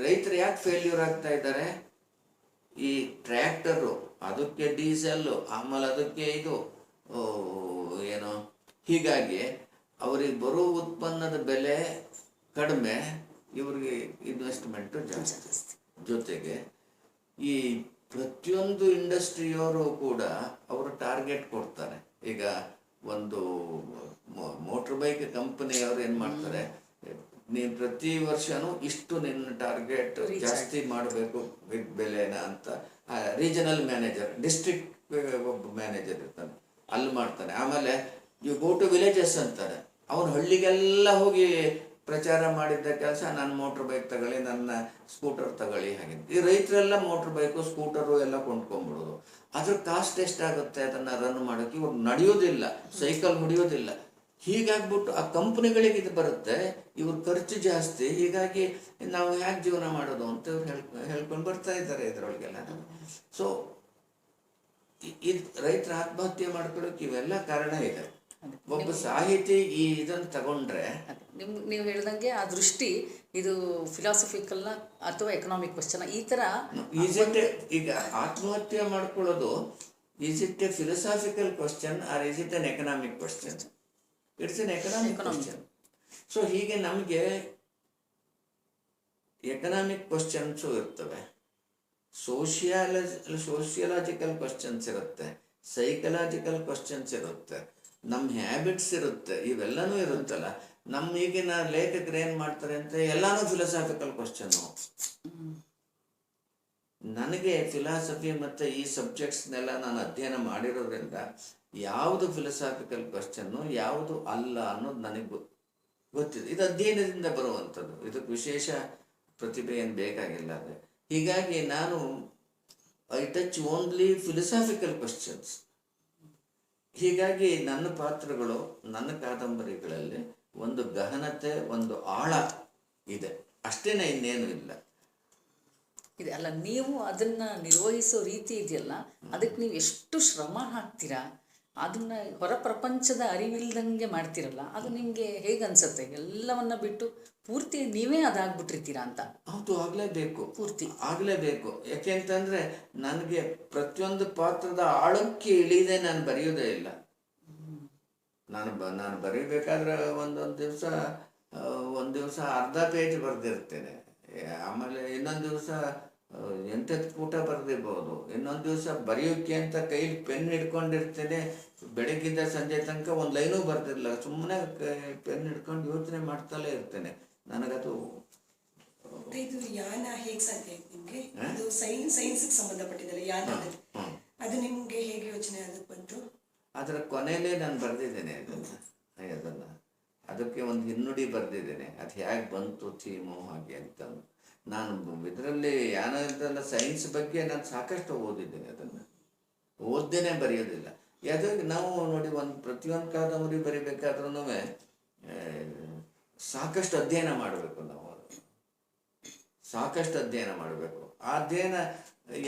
ರೈತರು ಯಾಕೆ ಫೇಲ್ಯೂರ್ ಆಗ್ತಾ ಇದ್ದಾರೆ? ಈ ಟ್ರ್ಯಾಕ್ಟರು, ಅದಕ್ಕೆ ಡೀಸೆಲ್ಲು, ಆಮೇಲೆ ಅದಕ್ಕೆ ಇದು ಏನು, ಹೀಗಾಗಿ ಅವ್ರಿಗೆ ಬರೋ ಉತ್ಪನ್ನದ ಬೆಲೆ ಕಡಿಮೆ, ಇವ್ರಿಗೆ ಇನ್ವೆಸ್ಟ್ಮೆಂಟು ಜಾಸ್ತಿ. ಜೊತೆಗೆ ಈ ಪ್ರತಿಯೊಂದು ಇಂಡಸ್ಟ್ರಿಯವರು ಕೂಡ ಅವರು ಟಾರ್ಗೆಟ್ ಕೊಡ್ತಾರೆ. ಈಗ ಒಂದು ಮೋಟ್ರ್ ಬೈಕ್ ಕಂಪನಿಯವರು ಏನು ಮಾಡ್ತಾರೆ, ನೀನು ಪ್ರತಿ ವರ್ಷನೂ ಇಷ್ಟು ನಿನ್ನ ಟಾರ್ಗೆಟ್ ಜಾಸ್ತಿ ಮಾಡಬೇಕು ಬೆಲೆನ ಅಂತ ರೀಜನಲ್ ಮ್ಯಾನೇಜರ್, ಡಿಸ್ಟ್ರಿಕ್ಟ್ ಒಬ್ಬ ಮ್ಯಾನೇಜರ್ ಇರ್ತಾನೆ, ಅಲ್ಲಿ ಮಾಡ್ತಾನೆ. ಆಮೇಲೆ ಯು ಗೋ ಟು ವಿಲೇಜಸ್ ಅಂತಾರೆ, ಅವನು ಹಳ್ಳಿಗೆಲ್ಲ ಹೋಗಿ ಪ್ರಚಾರ ಮಾಡಿದ್ದ ಕೆಲಸ, ನನ್ನ ಮೋಟ್ರ್ ಬೈಕ್ ತಗೊಳ್ಳಿ, ನನ್ನ ಸ್ಕೂಟರ್ ತಗೊಳ್ಳಿ. ಹಾಗೆ ಈ ರೈತರೆಲ್ಲ ಮೋಟ್ರ್ ಬೈಕು ಸ್ಕೂಟರು ಎಲ್ಲ ಕೊಂಡ್ಕೊಂಡ್ಬಿಡೋದು. ಅದ್ರ ಕಾಸ್ಟ್ ಎಷ್ಟಾಗುತ್ತೆ ಅದನ್ನು ರನ್ ಮಾಡೋಕ್ಕೆ? ಇವ್ರು ನಡೆಯೋದಿಲ್ಲ, ಸೈಕಲ್ ಹೊಡಿಯೋದಿಲ್ಲ. ಹೀಗಾಗ್ಬಿಟ್ಟು ಆ ಕಂಪ್ನಿಗಳಿಗೆ ಇದು ಬರುತ್ತೆ, ಇವ್ರ ಖರ್ಚು ಜಾಸ್ತಿ. ಹೀಗಾಗಿ ನಾವು ಹೇಗೆ ಜೀವನ ಮಾಡೋದು ಅಂತ ಇವ್ರು ಹೇಳ್ಕೊಂಡು ಬರ್ತಾ ಇದ್ದಾರೆ ಇದರೊಳಗೆಲ್ಲ. ಸೊ ರೈತರ ಆತ್ಮಹತ್ಯೆ ಮಾಡ್ಕೊಳ್ಳೋಕೆ ಇವೆಲ್ಲ ಕಾರಣ ಇದೆ. ಒಬ್ಬ ಸಾಹಿತಿ ಈ ಇದನ್ನು ತಗೊಂಡ್ರೆ, ನೀವು ಹೇಳ್ದಂಗೆ ಆ ದೃಷ್ಟಿ, ಇದು ಫಿಲಾಸಫಿಕಲ್ನ ಅಥವಾ ಎಕನಾಮಿಕ್ ಕ್ವಶನ್, ಈ ಥರ ಈಗ ಆತ್ಮಹತ್ಯೆ ಮಾಡ್ಕೊಳ್ಳೋದು, is it a philosophical question or is it an economic question? It's an economic question. So ಹೀಗೆ ನಮಗೆ ಎಕನಾಮಿಕ್ ಕ್ವಶನ್ಸು ಇರ್ತವೆ, ಸೋಷಿಯಲಾಜಿಕಲ್ ಕ್ವಶನ್ಸ್ ಇರುತ್ತೆ, ಸೈಕಲಾಜಿಕಲ್ ಕ್ವಶನ್ಸ್ ಇರುತ್ತೆ, ನಮ್ಮ ಹ್ಯಾಬಿಟ್ಸ್ ಇರುತ್ತೆ, ಇವೆಲ್ಲನೂ ಇರುತ್ತಲ್ಲ. ನಮ್ಮ ಈಗಿನ ಲೇಖಕರು ಏನು ಮಾಡ್ತಾರೆ ಅಂತ ಎಲ್ಲಾನು ಫಿಲಾಸಫಿಕಲ್ ಕ್ವಶನ್ನು. ನನಗೆ ಫಿಲಾಸಫಿ ಮತ್ತು ಈ ಸಬ್ಜೆಕ್ಟ್ಸ್ನೆಲ್ಲ ನಾನು ಅಧ್ಯಯನ ಮಾಡಿರೋದ್ರಿಂದ ಯಾವುದು ಫಿಲಾಸಫಿಕಲ್ ಕ್ವಶನ್ನು ಯಾವುದು ಅಲ್ಲ ಅನ್ನೋದು ನನಗೆ ಗೊತ್ತಿದೆ. ಇದು ಅಧ್ಯಯನದಿಂದ ಬರುವಂಥದ್ದು, ಇದಕ್ಕೆ ವಿಶೇಷ ಪ್ರತಿಭೆ ಏನು ಬೇಕಾಗಿಲ್ಲ. ಅದೇ ಹೀಗಾಗಿ ನಾನು I touch only philosophical questions. ಹೀಗಾಗಿ ನನ್ನ ಪಾತ್ರಗಳು, ನನ್ನ ಕಾದಂಬರಿಗಳಲ್ಲಿ ಒಂದು ಗಹನತೆ, ಒಂದು ಆಳ ಇದೆ, ಅಷ್ಟೇನೆ, ಇನ್ನೇನು ಇಲ್ಲ. ಇದೆ ಅಲ್ಲ, ನೀವು ಅದನ್ನು ನಿರ್ವಹಿಸೋ ರೀತಿ ಇದೆಯಲ್ಲ, ಅದಕ್ಕೆ ನೀವು ಎಷ್ಟು ಶ್ರಮ ಹಾಕ್ತೀರಾ, ಅದನ್ನು ಹೊರ ಪ್ರಪಂಚದ ಅರಿವಿಲ್ದಂಗೆ ಮಾಡ್ತಿರಲ್ಲ, ಅದು ನಿಮಗೆ ಹೇಗೆ ಅನ್ಸುತ್ತೆ? ಎಲ್ಲವನ್ನ ಬಿಟ್ಟು ಪೂರ್ತಿ ನೀವೇ ಅದಾಗ್ಬಿಟ್ಟಿರ್ತೀರಾ ಅಂತ? ಹೌದು, ಆಗಲೇಬೇಕು, ಪೂರ್ತಿ ಆಗಲೇಬೇಕು. ಯಾಕೆ ಅಂತಂದರೆ ನನಗೆ ಪ್ರತಿಯೊಂದು ಪಾತ್ರದ ಆಳಕ್ಕೆ ಇಳಿದೇ ನಾನು ಬರೆಯೋದೇ ಇಲ್ಲ. ನಾನು ಬರೀಬೇಕಾದ್ರೆ ಒಂದು ದಿವಸ ಅರ್ಧ ಪೇಜ್ ಬರೆದಿರ್ತೇನೆ, ಆಮೇಲೆ ಇನ್ನೊಂದು ದಿವಸ 8 ಪುಟ ಬರೆದಿರ್ಬೋದು, ಇನ್ನೊಂದು ದಿವಸ ಬರೆಯೋಕ್ಕೆ ಅಂತ ಕೈಲಿ ಪೆನ್ ಹಿಡ್ಕೊಂಡಿರ್ತೇನೆ, ಬೆಳಗ್ಗಿಂದ ಸಂಜೆ ತನಕ ಒಂದು ಲೈನೂ ಬರ್ತಿರಲಿಲ್ಲ, ಸುಮ್ಮನೆ ಪೆನ್ ಹಿಡ್ಕೊಂಡು ಯೋಚನೆ ಮಾಡ್ತಲೇ ಇರ್ತೇನೆ. ನನಗದು ಇದು ಯಾನ ಹೇಗೆ ಸಾಧ್ಯ ಆಯ್ತು ನಿಮಗೆ? ಅದು ಸೈನ್ಸ್ಗೆ ಸಂಬಂಧಪಟ್ಟಿದ್ದಲ್ಲ ಯಾನ, ಅದು ನಿಮಗೆ ಹೇಗೆ ಯೋಚನೆ ಅದಕ್ಕೆ ಬಂತು? ಅದರ ಕೊನೆಯಲ್ಲೇ ನಾನು ಬರೆದಿದ್ದೇನೆ ಅದನ್ನು ಅದಕ್ಕೆ ಒಂದು ಹಿನ್ನುಡಿ ಬರೆದಿದ್ದೇನೆ, ಅದು ಹೇಗೆ ಬಂತು ಥೀಮು ಹಾಗೆ ಅಂತ. ನಾನು ಇದರಲ್ಲಿ ಯಾನದಲ್ಲ ಸೈನ್ಸ್ ಬಗ್ಗೆ ನಾನು ಸಾಕಷ್ಟು ಓದಿದ್ದೇನೆ, ಅದನ್ನು ಓದ್ದೇನೆ ಬರೆಯೋದಿಲ್ಲ. ಯಾವ್ದಾದ್ರು ನಾವು ನೋಡಿ, ಪ್ರತಿಯೊಂದು ಕಾದಂಬರಿ ಬರಿಬೇಕಾದ್ರೂ ಸಾಕಷ್ಟು ಅಧ್ಯಯನ ಮಾಡಬೇಕು, ನಾವು ಸಾಕಷ್ಟು ಅಧ್ಯಯನ ಮಾಡಬೇಕು. ಆ ಅಧ್ಯಯನ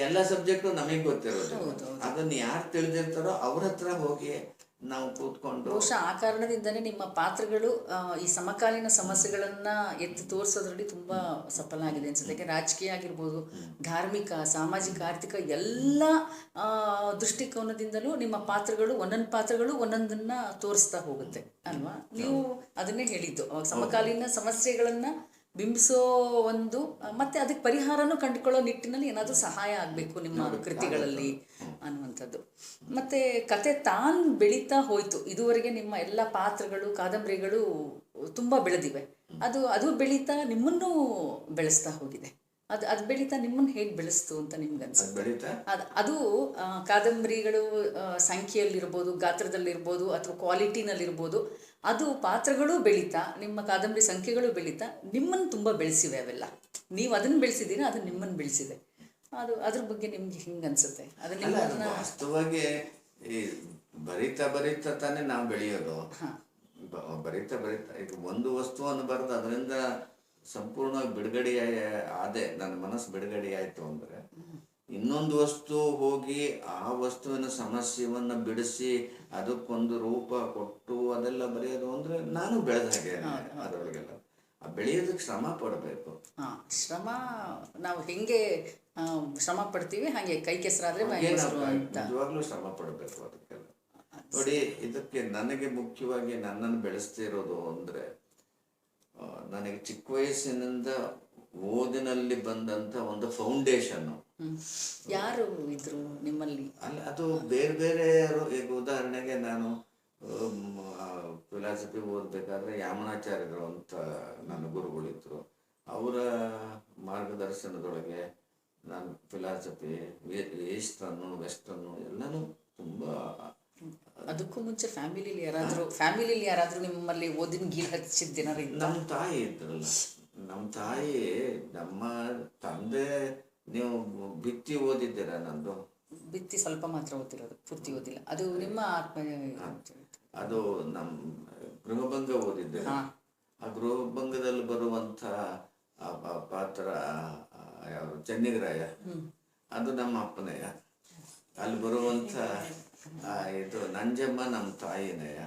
ಎಲ್ಲ ಸಬ್ಜೆಕ್ಟು ನಮಗೆ ಗೊತ್ತಿರೋದು, ಅದನ್ನು ಯಾರು ತಿಳಿದಿರ್ತಾರೋ ಅವ್ರ ಹತ್ರ ಹೋಗಿ ನಾವು ಕೂತ್ಕೊಂಡು. ಬಹುಶಃ ಆ ಕಾರಣದಿಂದನೇ ನಿಮ್ಮ ಪಾತ್ರಗಳು ಈ ಸಮಕಾಲೀನ ಸಮಸ್ಯೆಗಳನ್ನು ಎತ್ತಿ ತೋರಿಸೋದ್ರಲ್ಲಿ ತುಂಬ ಸಫಲ ಆಗಿದೆ ಅನ್ಸುತ್ತೆ. ಯಾಕೆ ರಾಜಕೀಯ ಆಗಿರ್ಬೋದು, ಧಾರ್ಮಿಕ, ಸಾಮಾಜಿಕ, ಆರ್ಥಿಕ ಎಲ್ಲ ದೃಷ್ಟಿಕೋನದಿಂದಲೂ ನಿಮ್ಮ ಪಾತ್ರಗಳು ಒಂದೊಂದನ್ನು ತೋರಿಸ್ತಾ ಹೋಗುತ್ತೆ ಅಲ್ವಾ? ನೀವು ಅದನ್ನೇ ಹೇಳಿದ್ದು, ಸಮಕಾಲೀನ ಸಮಸ್ಯೆಗಳನ್ನು ಬಿಂಬಿಸೋ ಒಂದು ಮತ್ತೆ ಅದಕ್ಕೆ ಪರಿಹಾರನೂ ಕಂಡುಕೊಳ್ಳೋ ನಿಟ್ಟಿನಲ್ಲಿ ಏನಾದರೂ ಸಹಾಯ ಆಗಬೇಕು ನಿಮ್ಮ ಕೃತಿಗಳಲ್ಲಿ ಅನ್ನುವಂಥದ್ದು. ಮತ್ತು ಕತೆ ತಾನು ಬೆಳೀತಾ ಹೋಯಿತು. ಇದುವರೆಗೆ ನಿಮ್ಮ ಎಲ್ಲ ಪಾತ್ರಗಳು ಕಾದಂಬರಿಗಳು ತುಂಬ ಬೆಳೆದಿವೆ. ಅದು ಬೆಳೀತಾ ನಿಮ್ಮನ್ನು ಬೆಳೆಸ್ತಾ ಹೋಗಿದೆ. ಅದು ಬೆಳೀತಾ ನಿಮ್ಮನ್ನು ಹೇಗೆ ಬೆಳೆಸ್ತು ಅಂತ ನಿಮ್ಗೆ ಅನ್ಸುತ್ತೆ? ಅದು ಕಾದಂಬರಿಗಳು ಸಂಖ್ಯೆಯಲ್ಲಿರ್ಬೋದು, ಗಾತ್ರದಲ್ಲಿರ್ಬೋದು, ಅಥವಾ ಕ್ವಾಲಿಟಿನಲ್ಲಿರ್ಬೋದು, ಅದು ಪಾತ್ರಗಳು ಬೆಳೀತಾ, ನಿಮ್ಮ ಕಾದಂಬರಿ ಸಂಖ್ಯೆಗಳು ಬೆಳೀತಾ ನಿಮ್ಮನ್ನು ತುಂಬ ಬೆಳೆಸಿವೆ. ಅವೆಲ್ಲ ನೀವು ಅದನ್ನು ಬೆಳೆಸಿದ್ದೀರಾ, ಅದು ನಿಮ್ಮನ್ನು ಬೆಳೆಸಿದೆ. ಅದ್ರ ಬಗ್ಗೆ ನಿಮ್ಗೆ ಹಿಂಗೆ ಅನ್ಸುತ್ತೆ? ಅದು ನಿಮ್ಮನ್ನ ವಾಸ್ತವವಾಗಿ ಈ ಬರೀತಾ ತಾನೇ ನಾವು ಬೆಳೆಯೋದು. ಬರೀತಾ ಈಗ ಒಂದು ವಸ್ತುವನ್ನು ಬರೆದು ಅದರಿಂದ ಸಂಪೂರ್ಣವಾಗಿ ಬಿಡುಗಡೆ ಆದೆ, ನನ್ನ ಮನಸ್ಸು ಬಿಡುಗಡೆ ಆಯಿತು ಅಂದರೆ ಇನ್ನೊಂದು ವಸ್ತು ಹೋಗಿ ಆ ವಸ್ತುವಿನ ಸಮಸ್ಯೆಯನ್ನು ಬಿಡಿಸಿ ಅದಕ್ಕೊಂದು ರೂಪ ಕೊಟ್ಟು ಅದೆಲ್ಲ ಬರೆಯೋದು ಅಂದರೆ ನಾನು ಬೆಳೆದ ಹಾಗೆ ಅದರೊಳಗೆಲ್ಲ ಬೆಳೆಯೋದಕ್ಕೆ ಶ್ರಮ ಪಡಬೇಕು. ಶ್ರಮ ನಾವು ಹೆಂಗೆ ಶ್ರಮ ಪಡ್ತೀವಿ ಹಾಗೆ ಕೈ ಕೆಸರಾದ್ರೆ ನಿಜವಾಗ್ಲೂ ಶ್ರಮ ಪಡಬೇಕು ಅದಕ್ಕೆಲ್ಲ. ನೋಡಿ, ಇದಕ್ಕೆ ನನಗೆ ಮುಖ್ಯವಾಗಿ ನನ್ನನ್ನು ಬೆಳೆಸ್ತಿರೋದು ಅಂದರೆ ನನಗೆ ಚಿಕ್ಕ ವಯಸ್ಸಿನಿಂದ ಓದಿನಲ್ಲಿ ಬಂದಂಥ ಒಂದು ಫೌಂಡೇಶನ್ನು. ಯಾರು ಇದ್ರು ನಿಮ್ಮಲ್ಲಿ? ಅಲ್ಲ, ಅದು ಬೇರೆ ಬೇರೆ ಯಾರು. ಈಗ ಉದಾಹರಣೆಗೆ ನಾನು ಫಿಲಾಸಫಿ ಓದಬೇಕಾದ್ರೆ ಯಾಮನಾಚಾರ್ಯರು ಅಂತ ನನ್ನ ಗುರುಗಳಿದ್ರು. ಅವರ ಮಾರ್ಗದರ್ಶನದೊಳಗೆ ನಾನು ಫಿಲಾಸಫಿ, ಈಸ್ಟರ್ನು ವೆಸ್ಟರ್ನು ಎಲ್ಲನೂ ತುಂಬ. ಅದಕ್ಕೂ ಮುಂಚೆ ಫ್ಯಾಮಿಲಿಲಿ ಯಾರಾದರೂ ನಿಮ್ಮಲ್ಲಿ ಓದಿನ ಗೀಲ್ ಹಚ್ಚಿದ್ದೇನಾರ? ನಮ್ಮ ತಾಯಿ ಇದ್ರಲ್ಲ, ನಮ್ಮ ತಂದೆ. ನೀವು ಭಿತ್ತಿ ಓದಿದ್ದೀರಾ? ನಂದು ಭಿತ್ತಿ ಸ್ವಲ್ಪ ಮಾತ್ರ ಓದಿರೋದು, ಪೂರ್ತಿ ಓದಿಲ್ಲ. ಅದು ನಿಮ್ಮ ಅದು ನಮ್ಮ ಗೃಹಭಂಗ ಓದಿದ್ದೆ. ಆ ಗೃಹಭಂಗದಲ್ಲಿ ಬರುವಂಥ ಪಾತ್ರ ಯಾರು, ಚೆನ್ನಿಗರಾಯ, ಅದು ನಮ್ಮ ಅಪ್ಪನೆಯ. ಅಲ್ಲಿ ಬರುವಂಥ ಇದು ನಂಜಮ್ಮ ನಮ್ಮ ತಾಯಿನೆಯ.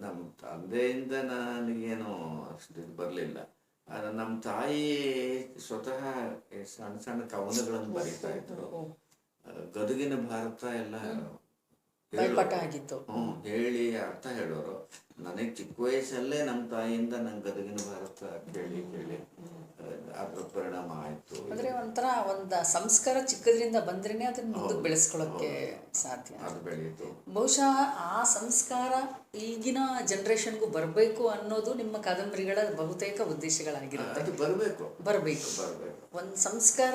ನಮ್ಮ ತಂದೆಯಿಂದ ನನಗೇನು ಅಷ್ಟು ಇದು ಬರಲಿಲ್ಲ. ಆದರೆ ನಮ್ಮ ತಾಯಿ ಸ್ವತಃ ಸಣ್ಣ ಸಣ್ಣ ಕವನಗಳನ್ನು ಬರೀತಾ ಇದ್ರು. ಗದುಗಿನ ಭಾರತ ಎಲ್ಲ ಹೇಳಿ ಅರ್ಥ ಹೇಳೋರು. ನನಗೆ ಚಿಕ್ಕ ವಯಸ್ಸಲ್ಲೇ ನಮ್ಮ ತಾಯಿಯಿಂದ ನಂಗೆ ಗದುಗಿನ ಭಾರತ ಕೇಳಿ ಅದ್ರ ಪರಿಣಾಮ ಆಯಿತು. ಅಂದರೆ ಒಂಥರ ಒಂದು ಸಂಸ್ಕಾರ ಚಿಕ್ಕದ್ರಿಂದ ಬಂದ್ರೇ ಅದನ್ನ ಮುಂದಕ್ಕೆ ಬೆಳೆಸ್ಕೊಳ್ಳೋಕ್ಕೆ ಸಾಧ್ಯ. ಅದು ಬೆಳೆಯಿತು. ಬಹುಶಃ ಆ ಸಂಸ್ಕಾರ ಈಗಿನ ಜನ್ರೇಷನ್ಗೂ ಬರಬೇಕು ಅನ್ನೋದು ನಿಮ್ಮ ಕಾದಂಬರಿಗಳ ಬಹುತೇಕ ಉದ್ದೇಶಗಳಾಗಿರುತ್ತೆ. ಅದು ಬರಬೇಕು. ಒಂದು ಸಂಸ್ಕಾರ,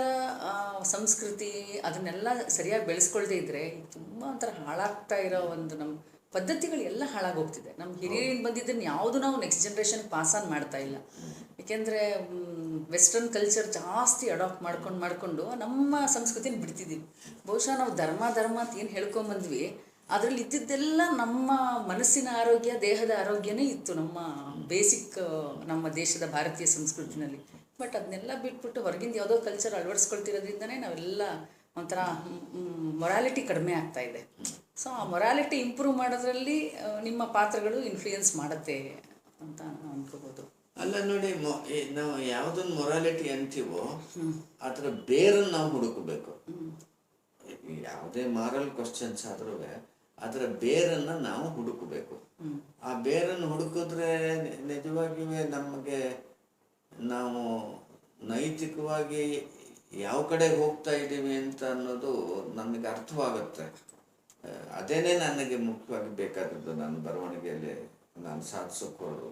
ಸಂಸ್ಕೃತಿ ಅದನ್ನೆಲ್ಲ ಸರಿಯಾಗಿ ಬೆಳೆಸ್ಕೊಳ್ದೇ ಇದ್ರೆ ತುಂಬ ಒಂಥರ ಹಾಳಾಗ್ತಾ ಇರೋ ಒಂದು ನಮ್ಮ ಪದ್ಧತಿಗಳು ಎಲ್ಲ ಹಾಳಾಗೋಗ್ತಿದೆ. ನಮ್ಮ ಹಿರಿಯರಿಂದ ಬಂದಿದ್ದನ್ನು ಯಾವುದು ನಾವು ನೆಕ್ಸ್ಟ್ ಜನ್ರೇಷನ್ ಪಾಸ್ ಆನ್ ಮಾಡ್ತಾ ಇಲ್ಲ. ಏಕೆಂದರೆ ವೆಸ್ಟರ್ನ್ ಕಲ್ಚರ್ ಜಾಸ್ತಿ ಅಡಾಪ್ಟ್ ಮಾಡ್ಕೊಂಡು ನಮ್ಮ ಸಂಸ್ಕೃತಿನ ಬಿಡ್ತಿದ್ದೀವಿ. ಬಹುಶಃ ನಾವು ಧರ್ಮ ಅಂತ ಏನು ಹೇಳ್ಕೊಂಬಂದ್ವಿ, ಅದರಲ್ಲಿ ಇದ್ದಿದ್ದೆಲ್ಲ ನಮ್ಮ ಮನಸ್ಸಿನ ಆರೋಗ್ಯ, ದೇಹದ ಆರೋಗ್ಯನೇ ಇತ್ತು ನಮ್ಮ ಬೇಸಿಕ್ ನಮ್ಮ ದೇಶದ ಭಾರತೀಯ ಸಂಸ್ಕೃತಿನಲ್ಲಿ. ಬಟ್ ಅದನ್ನೆಲ್ಲ ಬಿಟ್ಬಿಟ್ಟು ಹೊರಗಿಂದ ಯಾವುದೋ ಕಲ್ಚರ್ ಅಳವಡಿಸ್ಕೊಳ್ತಿರೋದ್ರಿಂದನೇ ನಾವೆಲ್ಲ ಒಂಥರ ಮೊರಾಲಿಟಿ ಕಡಿಮೆ ಆಗ್ತಾ ಇದೆ. ಸೊ ಆ ಮೊರಾಲಿಟಿ ಇಂಪ್ರೂವ್ ಮಾಡೋದ್ರಲ್ಲಿ ನಿಮ್ಮ ಪಾತ್ರಗಳು ಇನ್ಫ್ಲೂಯೆನ್ಸ್ ಮಾಡುತ್ತೆ ಅಂತ ಅನ್ಕೋಬೋದು. ಅಲ್ಲ ನೋಡಿ, ನಾವು ಯಾವುದೊಂದು ಮೊರಾಲಿಟಿ ಅಂತೀವೋ ಅದರ ಬೇರನ್ನು ನಾವು ಹುಡುಕಬೇಕು. ಯಾವುದೇ ಮಾರಲ್ ಕ್ವಶನ್ಸ್ ಆದ್ರೂ ಅದರ ಬೇರನ್ನು ನಾವು ಹುಡುಕಬೇಕು. ಆ ಬೇರನ್ನು ಹುಡುಕಿದ್ರೆ ನಿಜವಾಗಿಯೂ ನಮಗೆ ನಾವು ನೈತಿಕವಾಗಿ ಯಾವ ಕಡೆ ಹೋಗ್ತಾ ಇದ್ದೀವಿ ಅಂತ ಅನ್ನೋದು ನಮಗೆ ಅರ್ಥವಾಗುತ್ತೆ. ಅದೇನೇ ನನಗೆ ಮುಖ್ಯವಾಗಿ ಬೇಕಾದದ್ದು ನನ್ನ ಬರವಣಿಗೆಯಲ್ಲಿ ನಾನು ಸಾಧಿಸೋದು.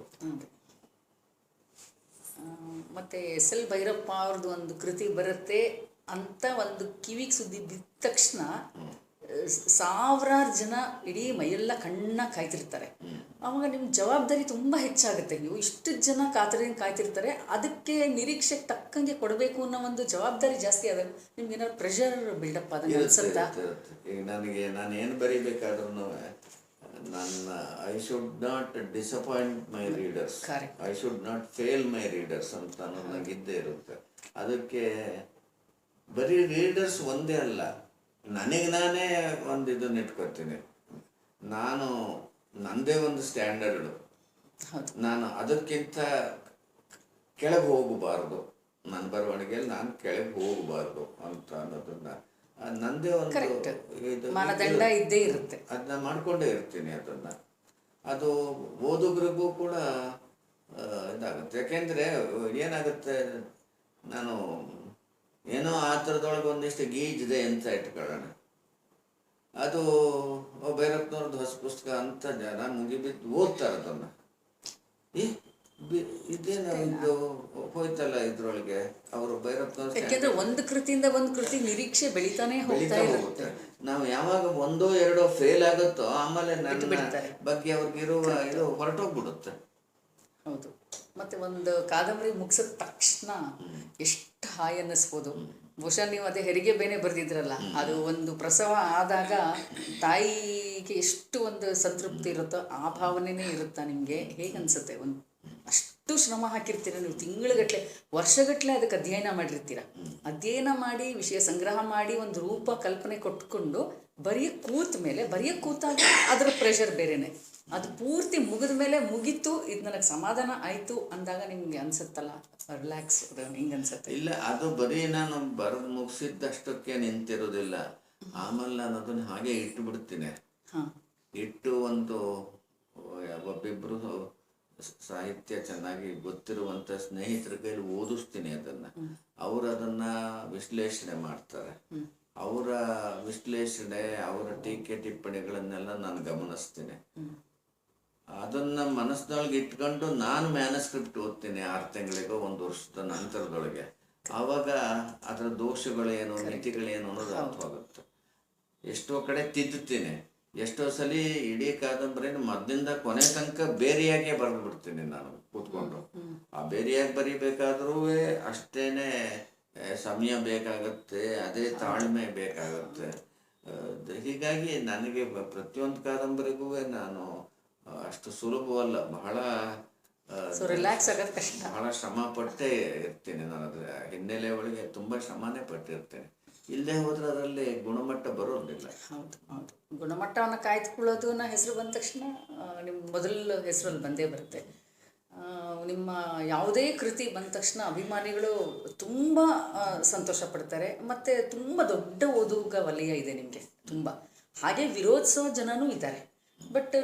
ಮತ್ತು ಎಸ್ ಎಲ್ ಭೈರಪ್ಪ ಅವ್ರದ್ದು ಒಂದು ಕೃತಿ ಬರುತ್ತೆ ಅಂತ ಒಂದು ಕಿವಿಗೆ ಸುದ್ದಿ ಬಿದ್ದ ತಕ್ಷಣ ಸಾವಿರಾರು ಜನ ಇಡೀ ಮೈಯೆಲ್ಲ ಕಣ್ಣಾಗಿ ಕಾಯ್ತಿರ್ತಾರೆ. ಆವಾಗ ನಿಮ್ಮ ಜವಾಬ್ದಾರಿ ತುಂಬ ಹೆಚ್ಚಾಗುತ್ತೆ. ನೀವು ಇಷ್ಟು ಜನ ಕಾತರದಿಂದ ಕಾಯ್ತಿರ್ತಾರೆ, ಅದಕ್ಕೆ ನಿರೀಕ್ಷೆಗೆ ತಕ್ಕಂಗೆ ಕೊಡಬೇಕು ಅನ್ನೋ ಒಂದು ಜವಾಬ್ದಾರಿ ಜಾಸ್ತಿ ಆದಾಗ ನಿಮ್ಗೆ ಏನಾದ್ರು ಪ್ರೆಷರ್ ಬಿಲ್ಡಪ್ ಆದಂಗೆ ಅನ್ಸುತ್ತಾ? ಈಗ ನಾನು ಏನು ಬರೀಬೇಕಾದ್ರೂ I should not disappoint my readers, I should not fail my readers ಅಂತ ನನಗಿದ್ದೇ ಇರುತ್ತೆ. ಅದಕ್ಕೆ ಬರೀ ರೀಡರ್ಸ್ ಒಂದೇ ಅಲ್ಲ, ನನಗೆ ನಾನೇ ಒಂದು ಇದನ್ನು ಇಟ್ಕೊತೀನಿ. ನಾನು ನನ್ನದೇ ಒಂದು ಸ್ಟ್ಯಾಂಡರ್ಡು, ನಾನು ಅದಕ್ಕಿಂತ ಕೆಳಗೆ ಹೋಗಬಾರ್ದು. ನನ್ನ ಬರವಣಿಗೆಯಲ್ಲಿ ನಾನು ಕೆಳಗೆ ಹೋಗಬಾರ್ದು ಅಂತ ಅನ್ನೋದನ್ನ ನಂದೇ ಒಂದು ಮಾನದಂಡ ಇದ್ದೇ ಇರುತ್ತೆ. ಅದನ್ನ ಮಾಡ್ಕೊಂಡೇ ಇರ್ತೀನಿ. ಅದು ಓದುಗರಿಗೂ ಕೂಡ ಇದಾಗುತ್ತೆ. ಯಾಕೆಂದರೆ ಏನಾಗುತ್ತೆ, ನಾನು ಏನೋ ಆ ಥರದೊಳಗೆ ಒಂದಿಷ್ಟು ಗೀಜಿದೆ ಅಂತ ಇಟ್ಕೊಳ್ಳೋಣ, ಅದು ಭೈರಪ್ಪನವ್ರದ್ದು ಹೊಸ ಪುಸ್ತಕ ಅಂತ ಜನ ಮುಗಿಬಿದ್ದು ಓದ್ತಾರೆ ಅದನ್ನು. ಇದೇನು ಇದು ಹೋಯ್ತಲ್ಲ ಇದ್ರೊಳಗೆ ಅವರು ಭೈರಪ್ಪನವ್ರು. ಯಾಕೆಂದ್ರೆ ಒಂದು ಕೃತಿಯಿಂದ ಒಂದು ಕೃತಿ ನಿರೀಕ್ಷೆ ಬೆಳಿತಾನೆ ಹೋಗ್ತಾ ಇರುತ್ತೆ. ನಾವು ಯಾವಾಗ ಒಂದೋ ಎರಡೋ ಫೇಲ್ ಆಗುತ್ತೋ ಆಮೇಲೆ ನನ್ನ ಬಗ್ಗೆ ಅವ್ರಿಗಿರುವ ಇದು ಹೊರಟೋಗ್ಬಿಡುತ್ತೆ. ಹೌದು. ಮತ್ತೆ ಒಂದು ಕಾದಂಬರಿ ಮುಗಿಸಿದ ತಕ್ಷಣ ಎಷ್ಟು ಹಾಯ್ ಅನ್ನಿಸ್ಬೋದು. ಬಹುಶಃ ನೀವು ಅದೇ ಹೆರಿಗೆ ಬೇನೆ ಬರೆದಿದ್ರಲ್ಲ, ಅದು ಒಂದು ಪ್ರಸವ ಆದಾಗ ತಾಯಿಗೆ ಎಷ್ಟು ಒಂದು ಸಂತೃಪ್ತಿ ಇರುತ್ತೋ ಆ ಭಾವನೆನೇ ಇರುತ್ತಾ ನಿಮಗೆ? ಹೇಗೆ ಅನಿಸುತ್ತೆ? ಒಂದು ಅಷ್ಟು ಶ್ರಮ ಹಾಕಿರ್ತೀರ ನೀವು, ತಿಂಗಳುಗಟ್ಟಲೆ ವರ್ಷಗಟ್ಟಲೆ ಅದಕ್ಕೆ ಅಧ್ಯಯನ ಮಾಡಿರ್ತೀರ. ಅಧ್ಯಯನ ಮಾಡಿ ವಿಷಯ ಸಂಗ್ರಹ ಮಾಡಿ ಒಂದು ರೂಪ ಕಲ್ಪನೆ ಕೊಟ್ಕೊಂಡು ಬರೆಯಕ್ಕೆ ಕೂತಾಗ ಅದರ ಪ್ರೆಷರ್ ಬೇರೆನೆ. ಅದು ಪೂರ್ತಿ ಮುಗಿದ ಮೇಲೆ ಮುಗೀತು, ಇದು ನನಗೆ ಸಮಾಧಾನ ಆಯಿತು ಅಂದಾಗ ನಿಮ್ಗೆ ಅನ್ಸುತ್ತಲ್ಲ ರಿಲ್ಯಾಕ್ಸ್, ಹಿಂಗೆ ಅನ್ಸುತ್ತೆ? ಇಲ್ಲ, ಅದು ಬರೀ ನಾನು ಬರೆದು ಮುಗಿಸಿದ್ದಷ್ಟಕ್ಕೆ ನಿಂತಿರೋದಿಲ್ಲ. ಆಮೇಲೆ ನಾನು ಅದನ್ನು ಹಾಗೆ ಇಟ್ಟು ಬಿಡ್ತೀನಿ. ಇಟ್ಟು ಒಂದು ಒಬ್ಬಿಬ್ಬರು ಸಾಹಿತ್ಯ ಚೆನ್ನಾಗಿ ಗೊತ್ತಿರುವಂಥ ಸ್ನೇಹಿತರ ಕೈಲಿ ಓದಿಸ್ತೀನಿ ಅದನ್ನು. ಅವರು ಅದನ್ನು ವಿಶ್ಲೇಷಣೆ ಮಾಡ್ತಾರೆ. ಅವರ ವಿಶ್ಲೇಷಣೆ, ಅವರ ಟೀಕೆ ಟಿಪ್ಪಣಿಗಳನ್ನೆಲ್ಲ ನಾನು ಗಮನಿಸ್ತೀನಿ. ಅದನ್ನು ಮನಸ್ಸಿನೊಳಗೆ ಇಟ್ಕೊಂಡು ನಾನು ಮ್ಯಾನಸ್ಕ್ರಿಪ್ಟ್ ಓದ್ತೀನಿ 6 ತಿಂಗಳಿಗೋ 1 ವರ್ಷದ ನಂತರದೊಳಗೆ. ಆವಾಗ ಅದರ ದೋಷಗಳೇನು, ಮಿತಿಗಳೇನು ಅನ್ನೋದು ಅರ್ಥವಾಗುತ್ತೆ. ಎಷ್ಟೋ ಕಡೆ ತಿದ್ದುತ್ತೀನಿ, ಎಷ್ಟೋ ಸಲ ಇಡೀ ಕಾದಂಬರಿನ ಮೊದಲಿಂದ ಕೊನೆ ತನಕ ಬೇರೆಯಾಗೇ ಬರೆದು ಬಿಡ್ತೀನಿ ನಾನು ಕೂತ್ಕೊಂಡು. ಆ ಬೇರೆಯಾಗಿ ಬರಿಬೇಕಾದ್ರೂ ಅಷ್ಟೇನೆ ಸಮಯ ಬೇಕಾಗುತ್ತೆ, ಅದೇ ತಾಳ್ಮೆ ಬೇಕಾಗುತ್ತೆ. ಹೀಗಾಗಿ ನನಗೆ ಪ್ರತಿಯೊಂದು ಕಾದಂಬರಿಗೂ ನಾನು ಅಷ್ಟು ಸುಲಭವಲ್ಲ, ಬಹಳ ರಿಲ್ಯಾಕ್ಸ್ ಆಗೋದು ಕಷ್ಟ, ಬಹಳ ಶ್ರಮ ಪಟ್ಟೇ ಇರ್ತೀನಿ ನಾನು. ಅದರ ಹಿನ್ನೆಲೆ ಒಳಗೆ ತುಂಬ ಶ್ರಮನೇ ಪಟ್ಟಿರ್ತೇನೆ. ಇಲ್ಲದೆ ಹೋದ್ರೆ ಅದರಲ್ಲಿ ಗುಣಮಟ್ಟ ಬರೋದಿಲ್ಲ. ಹೌದು ಹೌದು, ಗುಣಮಟ್ಟವನ್ನು ಕಾಯ್ದುಕೊಳ್ಳೋದು ಹೆಸರು ಬಂದ ತಕ್ಷಣ ನಿಮ್ಮ ಮೊದಲ ಹೆಸರಲ್ಲಿ ಬಂದೇ ಬರುತ್ತೆ. ನಿಮ್ಮ ಯಾವುದೇ ಕೃತಿ ಬಂದ ತಕ್ಷಣ ಅಭಿಮಾನಿಗಳು ತುಂಬ ಸಂತೋಷ ಪಡ್ತಾರೆ. ಮತ್ತು ತುಂಬ ದೊಡ್ಡ ಓದುಗ ವಲಯ ಇದೆ ನಿಮಗೆ ತುಂಬ. ಹಾಗೆ ವಿರೋಧಿಸೋ ಜನನೂ ಇದ್ದಾರೆ. ಬಟ್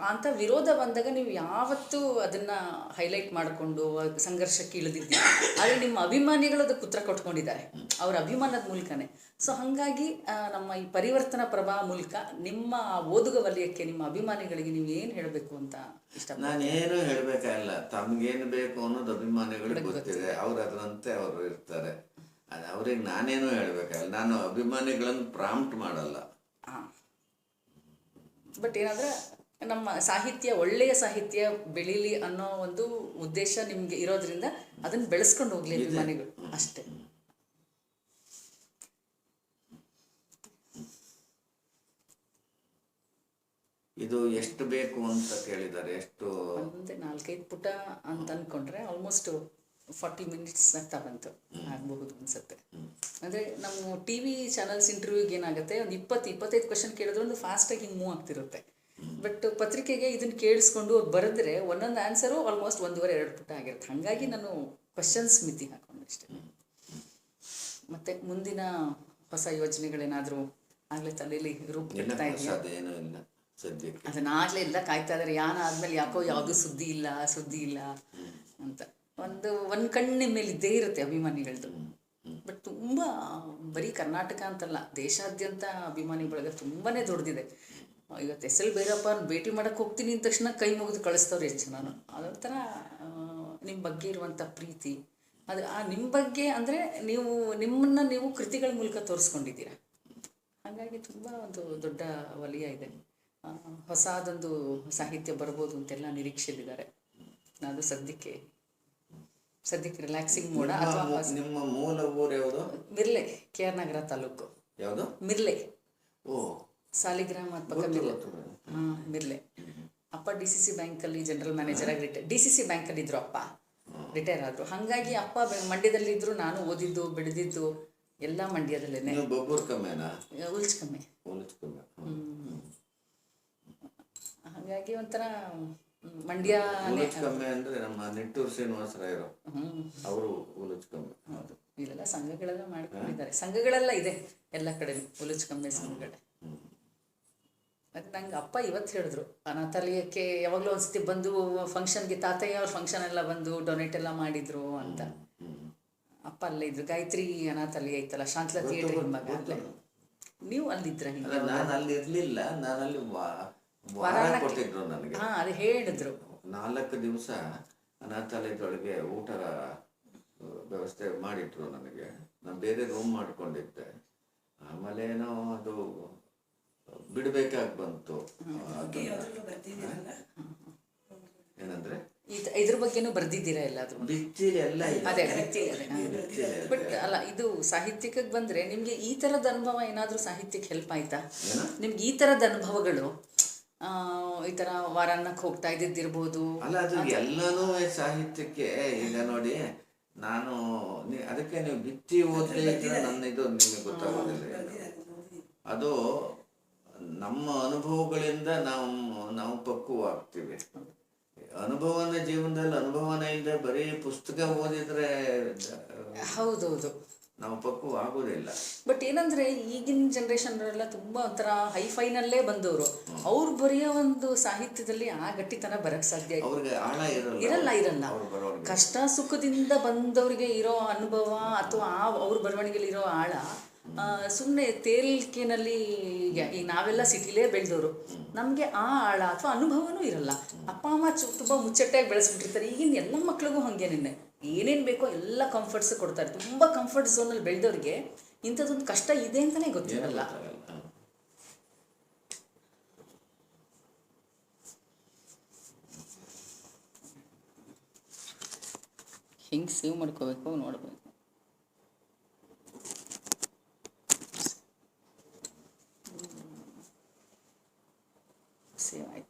ಅಂಥ ವಿರೋಧ ಬಂದಾಗ ನೀವು ಯಾವತ್ತೂ ಅದನ್ನು ಹೈಲೈಟ್ ಮಾಡಿಕೊಂಡು ಸಂಘರ್ಷಕ್ಕೆ ಇಳಿದಿದ್ದೀರಿ. ಆದರೆ ನಿಮ್ಮ ಅಭಿಮಾನಿಗಳು ಅದಕ್ಕೆ ಉತ್ತರ ಕೊಟ್ಕೊಂಡಿದ್ದಾರೆ ಅವರ ಅಭಿಮಾನದ ಮೂಲಕನೇ. ಸೊ ಹಾಗಾಗಿ ನಮ್ಮ ಈ ಪರಿವರ್ತನಾ ಪ್ರಭಾ ಮೂಲಕ ನಿಮ್ಮ ಓದುಗ ವಲಯಕ್ಕೆ, ನಿಮ್ಮ ಅಭಿಮಾನಿಗಳಿಗೆ ನೀವು ಏನು ಹೇಳಬೇಕು ಅಂತ ಇಷ್ಟ? ನಾನೇನು ಹೇಳಬೇಕಾಗಿಲ್ಲ, ತಮಗೇನು ಬೇಕು ಅನ್ನೋದು ಅಭಿಮಾನಿಗಳಿಗೆ ಗೊತ್ತಿದೆ. ಅವ್ರು ಅದರಂತೆ ಅವರು ಇರ್ತಾರೆ. ಅವ್ರಿಗೆ ನಾನೇನು ಹೇಳಬೇಕಾಗಿಲ್ಲ. ನಾನು ಅಭಿಮಾನಿಗಳನ್ನು ಪ್ರಾಂಪ್ಟ್ ಮಾಡಲ್ಲ. ಬಟ್ ಏನಾದರೆ ನಮ್ಮ ಸಾಹಿತ್ಯ, ಒಳ್ಳೆಯ ಸಾಹಿತ್ಯ ಬೆಳೀಲಿ ಅನ್ನೋ ಒಂದು ಉದ್ದೇಶ ನಿಮಗೆ ಇರೋದ್ರಿಂದ ಅದನ್ನು ಬೆಳೆಸ್ಕೊಂಡು ಹೋಗ್ಲಿ ಅಭಿಮಾನಿಗಳು, ಅಷ್ಟೇ. ಇದು ಎಷ್ಟು ಬೇಕು ಅಂತ ಕೇಳಿದ್ದಾರೆ. ಎಷ್ಟು ಒಂದು 4-5 ಪುಟ ಅಂತ ಅಂದ್ಕೊಂಡ್ರೆ ಆಲ್ಮೋಸ್ಟ್ 40 ಮಿನಿಟ್ಸ್ ಅಂತ ಬಂತು, ಆಗಬಹುದು ಅನ್ಸುತ್ತೆ. ಅಂದರೆ ನಮ್ಮ ಟಿ ವಿ ಚಾನಲ್ಸ್ ಇಂಟರ್ವ್ಯೂಗೆ ಏನಾಗುತ್ತೆ, ಒಂದು 20-25 ಕ್ವಶನ್ ಕೇಳಿದ್ರೆ ಒಂದು ಫಾಸ್ಟಾಗಿ ಹಿಂಗೆ ಮೂವ್ ಆಗ್ತಿರುತ್ತೆ. ಬಟ್ ಪತ್ರಿಕೆಗೆ ಇದನ್ನು ಕೇಳಿಸ್ಕೊಂಡು ಅವ್ರು ಬರೆದ್ರೆ ಒಂದೊಂದು ಆನ್ಸರು ಆಲ್ಮೋಸ್ಟ್ 1.5-2 ಪುಟ ಆಗಿರುತ್ತೆ. ಹಾಗಾಗಿ ನಾನು ಕ್ವಶನ್ಸ್ ಮಿತಿ ಹಾಕೊಂಡು ಅಷ್ಟೇ. ಮತ್ತು ಮುಂದಿನ ಹೊಸ ಯೋಜನೆಗಳೇನಾದರೂ ಆಗಲೇ ತಲೆಯಲ್ಲಿ ರೂಪಿಸ್ತಾ ಇದೆಯಾ? ಅದನ್ನಾಗಲೇ ಇಲ್ಲ, ಕಾಯ್ತಾ ಇದ್ದಾರೆ. ಯಾನ ಆದಮೇಲೆ ಯಾಕೋ ಯಾವುದೂ ಸುದ್ದಿ ಇಲ್ಲ ಅಂತ ಒಂದು ಕಣ್ಣಿನ ಮೇಲೆ ಇದ್ದೇ ಇರುತ್ತೆ ಅಭಿಮಾನಿಗಳದ್ದು. ಬಟ್ ತುಂಬ ಬರೀ ಕರ್ನಾಟಕ ಅಂತಲ್ಲ, ದೇಶಾದ್ಯಂತ ಅಭಿಮಾನಿ ಬಳಗ ತುಂಬಾ ದೊಡ್ಡದಿದೆ. ಇವತ್ತು ಎಸ್ ಎಲ್ ಭೈರಪ್ಪ ಭೇಟಿ ಮಾಡೋಕ್ಕೆ ಹೋಗ್ತೀನಿ ಅಂದ ತಕ್ಷಣ ಕೈ ಮುಗಿದು ಕಳಿಸ್ತವ್ರು ಹೆಚ್ಚು ನಾನು. ಅದೊಂಥರ ನಿಮ್ಮ ಬಗ್ಗೆ ಇರುವಂಥ ಪ್ರೀತಿ, ಅದು ನಿಮ್ಮ ಬಗ್ಗೆ ಅಂದರೆ ನಿಮ್ಮನ್ನು ನೀವು ಕೃತಿಗಳ ಮೂಲಕ ತೋರಿಸ್ಕೊಂಡಿದ್ದೀರ. ಹಾಗಾಗಿ ತುಂಬ ಒಂದು ದೊಡ್ಡ ವಲಯ ಇದೆ. ಹೊಸದೊಂದು ಸಾಹಿತ್ಯ ಬರ್ಬೋದು ಅಂತೆಲ್ಲ ನಿರೀಕ್ಷೆಯಲ್ಲಿದ್ದಾರೆ. ಅದು ಸದ್ಯಕ್ಕೆ ರಿಲ್ಯಾಕ್ಸಿಂಗ್ ಮೋಡ. ಅಥವಾ ನಿಮ್ಮ ಮೂಲ ಊರು ಯಾವುದು? ಮಿರ್ಲೆ, KR ನಗರ ತಾಲೂಕು. ಯಾವುದು? ಮಿರ್ಲೆ. ಓ, ಸಾಲಿಗ್ರಾಮ ಪಕ್ಕ ಮಿರ್ಲೆ. ಮಿರ್ಲೆ. ಅಪ್ಪ DCC ಬ್ಯಾಂಕಲ್ಲಿ ಜನರಲ್ ಮ್ಯಾನೇಜರ್ ಆಗಿ DCC ಬ್ಯಾಂಕಲ್ಲಿ ಇದ್ರು. ಅಪ್ಪ ರಿಟೈರ್ ಆದರು. ಹಾಗಾಗಿ ಅಪ್ಪ ಮಂಡ್ಯದಲ್ಲಿದ್ದರು. ನಾನು ಓದಿದ್ದು ಬೆಳೆದಿದ್ದು ಎಲ್ಲ ಮಂಡ್ಯದಲ್ಲೇ. ಉಲ್ಚ್ಕಮ್ಮೆ. ಹಾಗಾಗಿ ಒಂಥರ ಮಂಡ್ಯ ಅಂದ್ರೆ ನಮ್ಮ ನಿಟ್ಟೂರು ಶ್ರೀನಿವಾಸರಾಯರು, ಅವರು ಉಲುಚ್ಕಮ್ಮೆ. ಹೌದು, ಇಲ್ಲೆಲ್ಲ ಸಂಘಗಳೆಲ್ಲ ಮಾಡ್ಕೊಂಡಿದ್ದಾರೆ. ಸಂಘಗಳೆಲ್ಲ ಇದೆ ಎಲ್ಲ ಕಡೆ, ಉಲುಚ್ಕಮ್ಮೆ ಸಂಘಗಳೇ. ಮತ್ತು ನಂಗೆ ಅಪ್ಪ ಇವತ್ತು ಹೇಳಿದ್ರು, ಅನಾಥಾಲಯಕ್ಕೆ ಯಾವಾಗಲೂ ಒಂದ್ಸತಿ ಬಂದು ಫಂಕ್ಷನ್ಗೆ, ತಾತಯ್ಯ ಅವ್ರ ಫಂಕ್ಷನ್ ಎಲ್ಲ ಬಂದು ಡೊನೇಟ್ ಎಲ್ಲ ಮಾಡಿದ್ರು ಅಂತ. ಅಪ್ಪ ಅಲ್ಲೇ ಇದ್ರು, ಗಾಯತ್ರಿ ಅನಾಥಾಲಯ ಐತಲ್ಲ, ಶಾಂತಲಾ ಥಿಯೇಟರ್ ಹಿಂಭಾಗ ಅಲ್ಲೇ. ನೀವು ಅಲ್ಲಿದ್ರ? ಹಿಂಗೆ ನಾನು ಅಲ್ಲಿ ಇರ್ಲಿಲ್ಲ, ನಾನಲ್ಲಿ ವಾರ ಕೊಟ್ಟಿದ್ರು ನನಗೆ. ಹಾಂ, ಅದು ಹೇಳಿದ್ರು. 4 ದಿವಸ ಅನಾಥಾಲಯದೊಳಗೆ ಊಟ ವ್ಯವಸ್ಥೆ ಮಾಡಿಟ್ರು ನನಗೆ. ನಾನು ಬೇರೆ ರೂಮ್ ಮಾಡ್ಕೊಂಡಿದ್ದೆ. ಆಮೇಲೆ ಏನೋ ಅದು ಬಿಡಬೇಕಾಗಿ ಬಂತು. ಏನಂದ್ರೆ ಇದ್ರ ಬಗ್ಗೆನೂ ಬರ್ದಿದ್ದೀರಾ ಎಲ್ಲಾದ್ರೂ? ಬಿತ್ತಿರಿ ಎಲ್ಲ ಅದೇ ಬಟ್ ಅಲ್ಲ, ಇದು ಸಾಹಿತ್ಯಕ್ಕೆ ಬಂದರೆ ನಿಮಗೆ ಈ ಥರದ ಅನುಭವ ಏನಾದರೂ ಸಾಹಿತ್ಯಕ್ಕೆ ಹೆಲ್ಪ್ ಆಯ್ತಾ? ನಿಮ್ಗೆ ಈ ಥರದ ಅನುಭವಗಳು, ಈ ಥರ ವಾರಾನ್ನಕ್ಕೆ ಹೋಗ್ತಾ ಇದ್ದಿದ್ದಿರ್ಬೋದು ಅಲ್ಲ, ಅದು ಎಲ್ಲನೂ ಸಾಹಿತ್ಯಕ್ಕೆ. ಈಗ ನೋಡಿ, ನಾನು ಅದಕ್ಕೆ ನೀವು ಬಿತ್ತಿ ಓದಲೇ ಇದ್ರೆ ನನ್ನ ಇದು ನಿಮಗೆ ಗೊತ್ತಾಗೋದಿಲ್ಲ. ಅದು ನಮ್ಮ ಅನುಭವಗಳಿಂದ ನಾವು ಪಕ್ವವಾಗ್ತೀವಿ. ಅನುಭವನ ಜೀವನದಲ್ಲಿ ಅನುಭವನ ಇಲ್ಲದೆ ಬರೀ ಪುಸ್ತಕ ಓದಿದ್ರೆ ಹೌದೌದು ನಾವು ಪಕ್ವ ಆಗೋದಿಲ್ಲ. ಬಟ್ ಏನಂದ್ರೆ ಈಗಿನ ಜನರೇಷನ್ರೆಲ್ಲ ತುಂಬ ಒಂಥರ ಹೈಫೈನಲ್ಲೇ ಬಂದವರು. ಅವ್ರು ಬರೆಯೋ ಒಂದು ಸಾಹಿತ್ಯದಲ್ಲಿ ಆ ಗಟ್ಟಿತನ ಬರಕ್ಕೆ ಸಾಧ್ಯ ಅವ್ರಿಗೆ ಆಳ ಇರಲ್ಲ. ಕಷ್ಟ ಸುಖದಿಂದ ಬಂದವ್ರಿಗೆ ಇರೋ ಅನುಭವ ಅಥವಾ ಅವ್ರ ಬರವಣಿಗೆಯಲ್ಲಿ ಇರೋ ಆಳ ಸುಮ್ಮನೆ ತೇಲಿಕೆನಲ್ಲಿ. ಈಗ ನಾವೆಲ್ಲ ಸಿಟಿಲೇ ಬೆಳೆದವರು, ನಮಗೆ ಆ ಆಳ ಅಥವಾ ಅನುಭವನೂ ಇರಲ್ಲ. ಅಪ್ಪ ಅಮ್ಮ ತುಂಬ ಮುಚ್ಚಟ್ಟಾಗಿ ಬೆಳೆಸ್ಬಿಟ್ಟಿರ್ತಾರೆ. ಈಗಿನ ಎಲ್ಲ ಮಕ್ಳಿಗೂ ಹಾಗೇನೆ, ಏನೇನು ಬೇಕೋ ಎಲ್ಲ ಕಂಫರ್ಟ್ಸ್ ಕೊಡ್ತಾರೆ. ತುಂಬ ಕಂಫರ್ಟ್ ಝೋನಲ್ಲಿ ಬೆಳೆದವ್ರಿಗೆ ಇಂಥದ್ದೊಂದು ಕಷ್ಟ ಇದೆ ಅಂತಲೇ ಗೊತ್ತಿರಲ್ಲ. ಹಿಂಗೆ ಸೇವ್ ಮಾಡ್ಕೋಬೇಕು, ನೋಡಬೇಕು. ಸೇವ್ ಆಯಿತು.